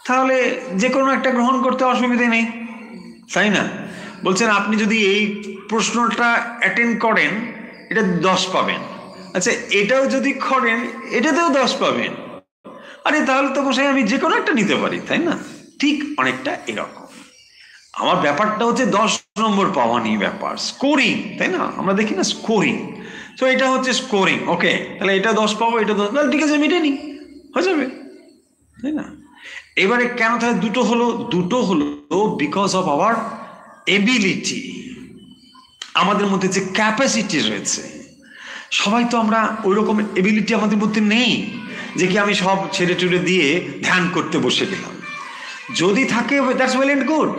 A: তাহলে যে কোনো একটা গ্রহণ করতে অসুবিধে নেই, তাই না? বলছেন আপনি যদি এই প্রশ্নটা অ্যাটেন্ড করেন এটা 10 পাবেন, আচ্ছা এটাও যদি করেন এটাতেও 10 পাবেন। আরে তাহলে তো মশাই আমি যে কোনো একটা নিতে পারি, তাই না? ঠিক অনেকটা এরকম আমার ব্যাপারটা হচ্ছে 10 নম্বর পাওয়া নিয়ে ব্যাপার, স্কোরিং, তাই না? আমরা দেখি না স্কোরিং, তো এটা হচ্ছে স্কোরিং। ওকে, তাহলে এটা 10 পাবো, এটা 10, ঠিক আছে মিটে নি, হয়ে যাবে, তাই না? এবারে কেন তাহলে দুটো হলো? দুটো হলো বিকজ অফ আওয়ার এবিলিটি, আমাদের মধ্যে যে ক্যাপাসিটি রয়েছে। সবাই তো আমরা ওই রকম এবিলিটি আমাদের মধ্যে নেই যে কি আমি সব ছেড়ে টুড়ে দিয়ে ধ্যান করতে বসে গেলাম। যদি থাকে দ্যাটস ওয়েল এন্ড গুড।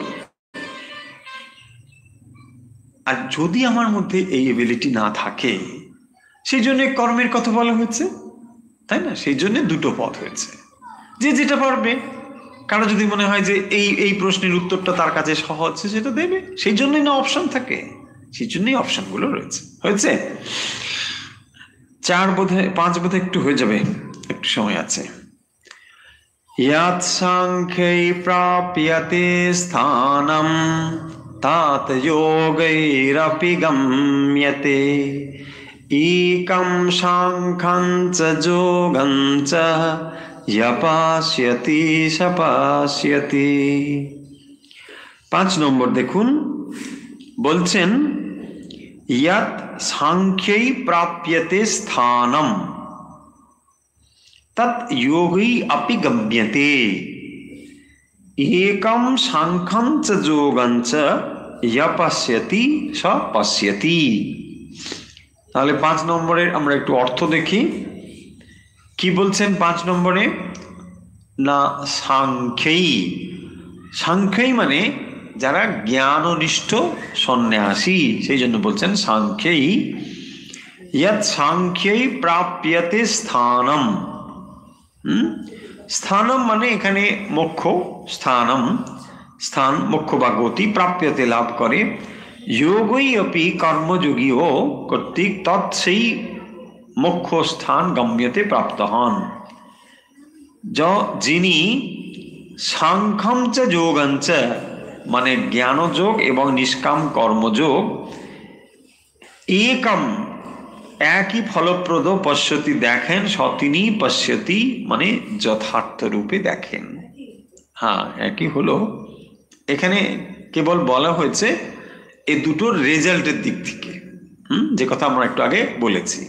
A: আর যদি আমার মধ্যে এই এবিলিটি না থাকে, সেই জন্য কর্মের কথা বলা হয়েছে, তাই না? সেই জন্য দুটো পথ হয়েছে, যে যেটা পারবে। কারো যদি মনে হয় যে এই প্রশ্নের উত্তরটা তার কাছে সহজ, সেটা দেবে, সেই জন্যই না অপশন থাকে, সেই জন্যই অপশনগুলো রয়েছে। হয়েছে 4 বোধহয় 5 বোধহয় একটু হয়ে যাবে, একটু সময় আছে। ইয়াৎ সাংখ্যে প্রাপ্যতে স্থানম তাত যোগৈরপি গম্যতে একম সাংখ্যং চ যোগং চ যপাস্যতি সপাস্যতি। 5 নম্বর দেখুন, বলছেন ইয়াৎ সাংখ্যৈ প্রাপ্যতে স্থানম তৎ যোগৈ অপি গম্যতে একম সাংখ্যং চ যোগং চ যপস্যতি স পশ্যতি। তাহলে 5 নম্বরের আমরা একটু অর্থ দেখি। কি বলছেন 5 নম্বরে? না সাংখ্যেই, সাংখ্যেই মানে যারা জ্ঞাননিষ্ঠ সন্ন্যাসী, সেই জন্য বলছেন সাংখ্যেই। यत् সাংখ্যেই প্রাপ্যতে স্থানম। স্থানম মানে এখানে মোক্ষ, স্থানম স্থান, মোক্ষ বা গতি, প্রাপ্যতে লাভ করে, যোগই অপি কর্মযোগীও কর্তৃক তৎ সেই মোক্ষ স্থান গম্যতে প্রাপ্ত হন। যিনি সাংখ্যম চ যোগঞ্চ মানে জ্ঞানযোগ এবং নিষ্কাম কর্মযোগ, একম একই ফলপ্রদ পশ্যতি দেখেন, সতিনি পশ্যতি মানে যথার্থ রূপে দেখেন। হ্যাঁ একই হলো, এখানে কেবল বলা হয়েছে এই দুটোর রেজাল্টের দিক থেকে, যে কথা আমরা একটু আগে বলেছি।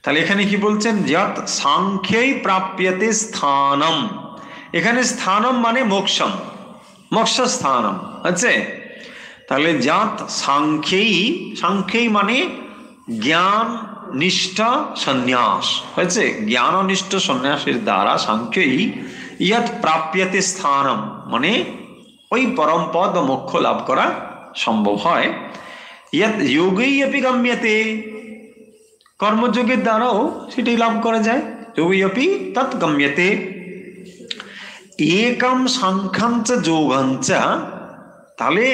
A: তাহলে এখানে কি বলছেন? যৎ সাংখ্যেই প্রাপ্যতে স্থানম, এখানে স্থানম মানে মোক্ষম, মোক্ষ স্থানম আছে। তাহলে যৎ সাংখ্যেই, সাংখ্যেই মানে জ্ঞান নিষ্ঠ সন্ন্যাস হয়েছে, জ্ঞাননিষ্ঠ সন্ন্যাসের দ্বারা সাংখ্যেই ইয়ৎ প্রাপ্যতে স্থানম মানে ওই পরম পদ বা মোক্ষ লাভ করা সম্ভব হয়। ইয়ৎ যোগেই অপি গম্যতে, কর্মযোগের দ্বারাও সেটাই লাভ করা যায়, যোগেই অপি তৎ গম্যতে। একম সাংখ্যঞ্চ যোগঞ্চ, তাহলে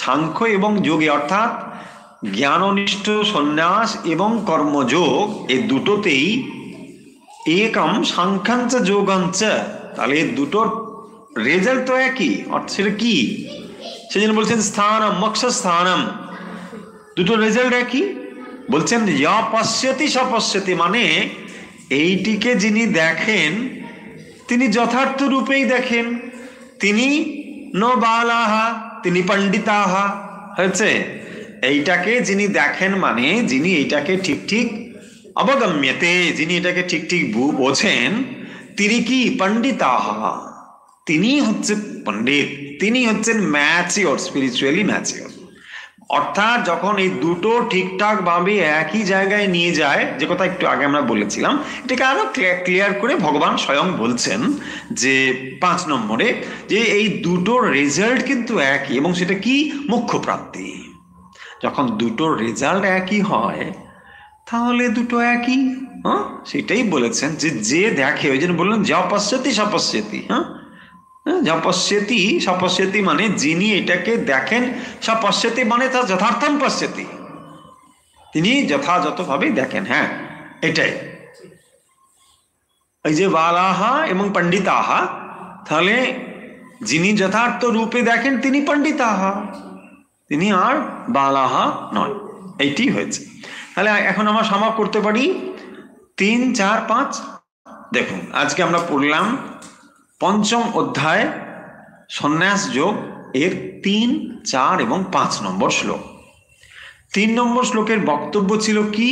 A: সাংখ্য এবং যোগে অর্থাৎ জ্ঞাননিষ্ঠ সন্ন্যাস এবং কর্মযোগ এই দুটোতেই একম সাংখ্যঞ্চ যোগঞ্চ, তাহলে দুটোর রেজাল্ট তো একই, অর্থাৎ সেটা কি? সেজন্য বলছেন স্থানম মোক্ষ স্থানম, দুটোর রেজাল্ট একই। বলছেন ইয়া পশ্যতি সপশ্যতি মানে এইটিকে যিনি দেখেন তিনি যথার্থ রূপেই দেখেন, তিনি ন বালাহা তিনি পণ্ডিতাহা হয়েছে। এইটাকে যিনি দেখেন মানে যিনি এইটাকে ঠিক ঠিক অবগম্যতে, যিনি এটাকে ঠিক ঠিক বোঝেন, তিনি কি পণ্ডিতাহা, তিনি হচ্ছেন পণ্ডিত, তিনি হচ্ছেন ম্যাচিওর, স্পিরিচুয়ালি ম্যাচিওর। অর্থাৎ যখন এই দুটো ঠিকঠাক ভাবে একই জায়গায় নিয়ে যায়, যে কথা একটু আগে আমরা বলেছিলাম, এটাকে আরো ক্লিয়ার করে ভগবান স্বয়ং বলছেন যে 5 নম্বরে যে এই দুটোর রেজাল্ট কিন্তু একই, এবং সেটা কি? মোক্ষ প্রাপ্তি। যখন দুটোর রেজাল্ট একই হয় তাহলে দুটো একই, সেটাই বলেছেন যে যে দেখে, ওই জন্য বললেন যা পশ্যতি সপশ্যতি। পশ্যতি সপশ্যতি মানে যিনি এটাকে দেখেন, সপশ্যতি মানে তা যথার্থম পশ্যতি, তিনি যথাযথভাবে দেখেন। হ্যাঁ এটাই এই যে বালাহা এবং পণ্ডিতাহা, তাহলে যিনি যথার্থ রূপে দেখেন তিনি পণ্ডিতাহা, তিনি আর বালাহা নয়, এইটি হয়েছে। তাহলে এখন আমরা সমাপ করতে পারি 3, 4, 5। দেখুন আজকে আমরা পড়লাম 5ম অধ্যায় সন্ন্যাস যোগ এর 3, 4 এবং 5 নম্বর শ্লোক। 3 নম্বর শ্লোকের বক্তব্য ছিল কি?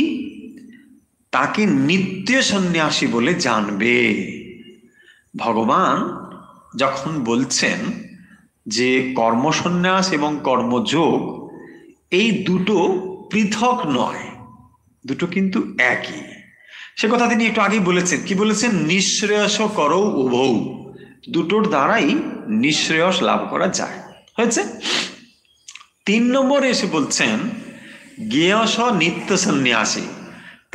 A: তাকে নিত্য সন্ন্যাসী বলে জানবে। ভগবান যখন বলছেন যে কর্মসন্ন্যাস এবং কর্মযোগ এই দুটো পৃথক নয়, দুটো কিন্তু একই, সে কথা তিনি একটু আগেই বলেছেন। কি বলেছেন? নিঃশ্রেয়স করো উভৌ, দুটোর দ্বারাই নিঃশ্রেয়স লাভ করা যায় হয়েছে। 3 নম্বরে এসে বলছেন জ্ঞেয়স নিত্য সন্ন্যাসী,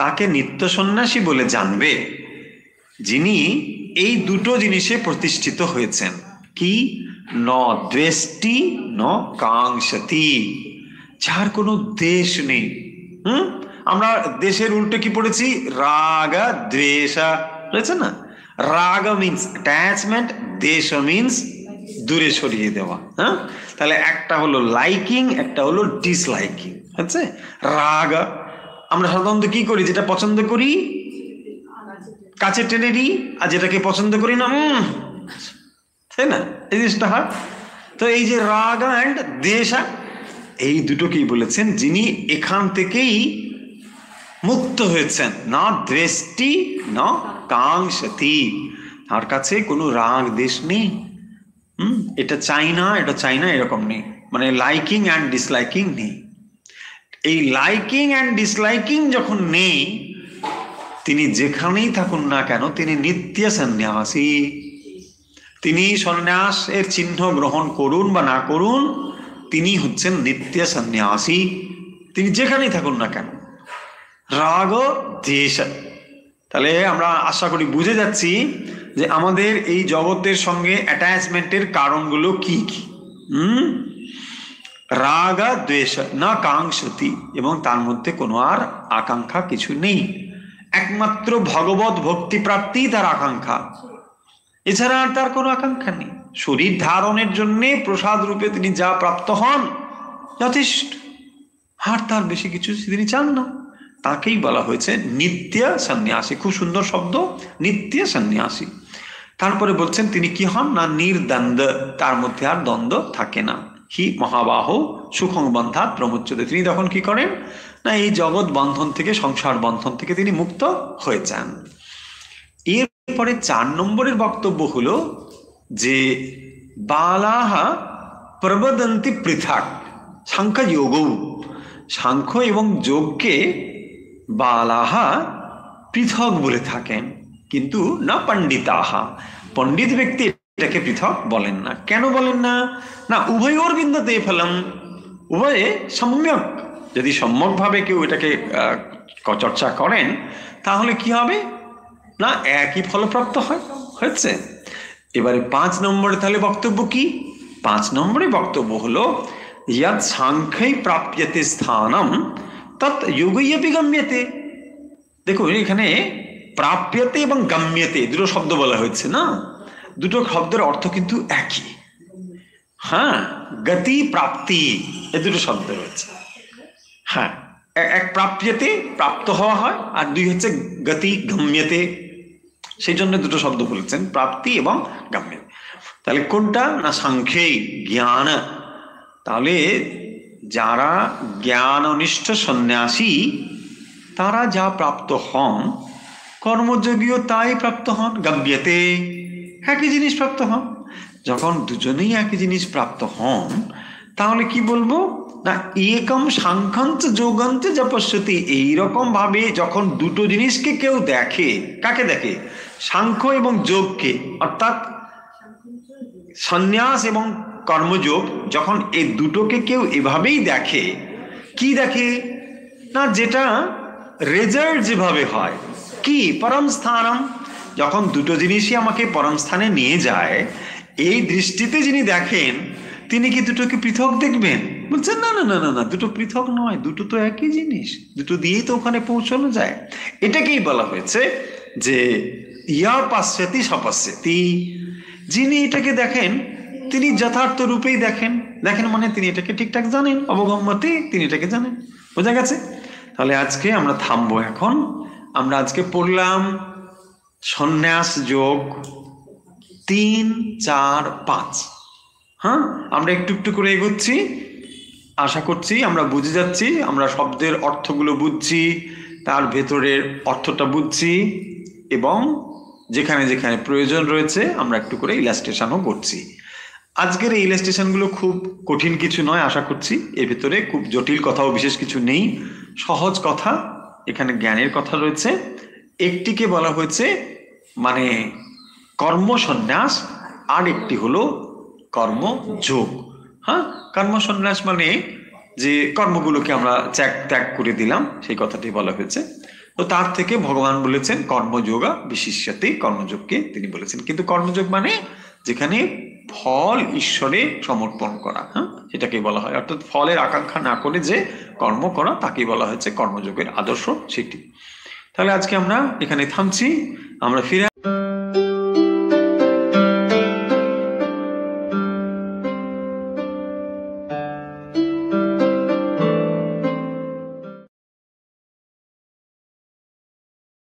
A: তাকে নিত্য সন্ন্যাসী বলে জানবে যিনি এই দুটো জিনিসে প্রতিষ্ঠিত হয়েছেন। কি? ন দ্বেষ্টি ন কাঙ্ক্ষতি, যার কোনো দেশ নেই। আমরা দেশের উল্টে কি পড়েছি? রাগ দ্বেষ রয়েছে না? রাগ মিন্স অ্যাটাচমেন্ট, দ্বেষ মিন্স দূরে সরিয়ে দেওয়া। হ্যাঁ, তাহলে একটা হলো লাইকিং, একটা হলো ডিসলাইকিং হচ্ছে। রাগ আমরা সাধারণত কি করি? যেটা পছন্দ করি কাছে টেনে দিই, আর যেটাকে পছন্দ করি না, তাই না? এই জিনিসটা হয়। তো এই যে রাগ অ্যান্ড দ্বেষ, এই দুটোকেই বলেছেন যিনি এখান থেকেই মুক্ত হয়েছেন। না দৃষ্টি না কাঙ্ক্ষতি, তার কাছে কোনো রাগ দেশ নেই, এটা চাই না এটা চাই না এরকম নেই, মানে লাইকিং অ্যান্ড ডিসলাইকিং নেই। এই লাইকিং অ্যান্ড ডিসলাইকিং যখন নেই, তিনি যেখানেই থাকুন না কেন তিনি নিত্য সন্ন্যাসী। তিনি সন্ন্যাসের চিহ্ন গ্রহণ করুন বা না করুন, তিনি হচ্ছেন নিত্য সন্ন্যাসী, তিনি যেখানেই থাকুন না কেন। রাগ দ্বেষ, তাহলে আমরা আশা করি বুঝে যাচ্ছি যে আমাদের এই জগতের সঙ্গে অ্যাটাচমেন্টের কারণগুলো কি কি। রাগ দ্বেষ না কাঙ্ক্ষতি, এবং তার মধ্যে কোনো আর আকাঙ্ক্ষা কিছু নেই। একমাত্র ভগবত ভক্তি প্রাপ্তি তার আকাঙ্ক্ষা, এছাড়া আর তার কোনো আকাঙ্ক্ষা নেই। শরীর ধারণের জন্য প্রসাদ রূপে তিনি যা প্রাপ্ত হন যথেষ্ট, আর তার বেশি কিছু তিনি চান না। তাকেই বলা হয়েছে নিত্য সন্ন্যাসী। খুব সুন্দর শব্দ, নিত্য সন্ন্যাসী। তারপরে বলছেন তিনি কি হন না নির্দ্বন্দ্ব, তার মধ্যে আর দ্বন্দ্ব থাকে না। হি মহাবাহ সুখং বন্ধাৎ প্রমুচ্যতে, তিনি তখন কি করেন না এই জগৎ বন্ধন থেকে, সংসার বন্ধন থেকে তিনি মুক্ত হয়ে যান। এরপরে 4 নম্বরের বক্তব্য হলো যে বালাহা প্রবদন্তি পৃথক সাংখ্য যোগ, সাংখ্য এবং যোগকে বালাহা পৃথক বলে থাকেন, কিন্তু না পণ্ডিতাহা, পণ্ডিত ব্যক্তি এটাকে পৃথক বলেন না। কেন বলেন না? না উভয়োর বিন্দুতে ফলম, উভয়ে সম্যক, যদি সম্যকভাবে কেউ এটাকে চর্চা করেন তাহলে কি হবে না একই ফলপ্রাপ্ত হচ্ছে। এবারে 5 নম্বরে তাহলে বক্তব্য কি? 5 নম্বরে বক্তব্য হলো ইয়াদ সাংখ্যই প্রাপ্যতে স্থানম তৎ যোগৈপি গম্যতে। দেখুন এখানে প্রাপ্যতে এবং গম্যতে দুটো শব্দ বলা হয়েছে না, দুটো শব্দের অর্থ কিন্তু একই। হ্যাঁ, গতি প্রাপ্তি এ দুটো শব্দ রয়েছে। হ্যাঁ, এক প্রাপ্যতে প্রাপ্ত হওয়া হয়, আর 2 হচ্ছে গতি গম্যতে, সেই জন্য দুটো শব্দ বলেছেন প্রাপ্তি এবং গম্য। তাহলে কোনটা না সাংখ্যেই জ্ঞান। তাহলে যারা জ্ঞাননিষ্ঠ সন্ন্যাসী তারা যা প্রাপ্ত হন, কর্মযোগীও তাই প্রাপ্ত হন। গম্যতে একই জিনিস প্রাপ্ত হন। যখন দুজনেই একই জিনিস প্রাপ্ত হন তাহলে কি বলবো না একম সাংখ্যঞ্চ যোগঞ্চ যপস্যতি। এইরকম ভাবে যখন দুটো জিনিসকে কেউ দেখে, কাকে দেখে? সাংখ্য এবং যোগকে, অর্থাৎ সন্ন্যাস এবং কর্মযোগ, যখন এই দুটোকে কেউ এভাবেই দেখে, কি দেখে না যেটা রেজাল্ট যেভাবে হয় কি পরম স্থানম, যখন দুটো জিনিসই আমাকে পরম স্থানে নিয়ে যায়, এই দৃষ্টিতে যিনি দেখেন তিনি কি দুটোকে পৃথক দেখবেন? বলছেন না না না না না, দুটো পৃথক নয়, দুটো তো একই জিনিস, দুটো দিয়েই তো ওখানে পৌঁছানো যায়। এটাকেই বলা হয়েছে যে ইয়া পাশ্চাতি সপশ্চাতি। যিনি এটাকে দেখেন তিনি যথার্থ রূপেই দেখেন, দেখেন মানে তিনি এটাকে ঠিকঠাক জানেন, অবগম্যতে তিনি এটাকে জানেন। বোঝা গেছে? তাহলে আজকে আমরা থামবো। এখন আমরা আজকে পড়লাম সন্ন্যাস যোগ 3, 4, 5। হ্যাঁ, আমরা একটু একটু করে এগোচ্ছি, আশা করছি আমরা বুঝে যাচ্ছি, আমরা শব্দের অর্থগুলো বুঝছি, তার ভেতরের অর্থটা বুঝছি, এবং যেখানে যেখানে প্রয়োজন রয়েছে আমরা একটু করে ইলাস্ট্রেশনও করছি। আজকের এই ইলাস্ট্রেশনগুলো খুব কঠিন কিছু নয় আশা করছি, এর ভেতরে খুব জটিল কথাও বিশেষ কিছু নেই, সহজ কথা, এখানে জ্ঞানের কথা রয়েছে। একটিকে বলা হয়েছে মানে কর্ম সন্ন্যাস, আর একটি হলো কর্মযোগ। হ্যাঁ, কর্ম সন্ন্যাস মানে যে কর্মগুলোকে আমরা ত্যাগ করে দিলাম, সেই কথাটি বলা হয়েছে। তো তার থেকে ভগবান বলেছেন কর্মযোগা বিশিষ্যতে, কর্মযোগকে তিনি বলেছেন। কিন্তু কর্মযোগ মানে যেখানে ফল ঈশ্বরে সমর্পণ করা, হ্যাঁ, সেটাকে বলা হয়। অর্থাৎ ফলের আকাঙ্ক্ষা না করে যে কর্ম করা, তাকেই বলা হয়েছে কর্মযোগের আদর্শ, সেটি। তাহলে আজকে আমরা এখানে থামছি, আমরা ফিরে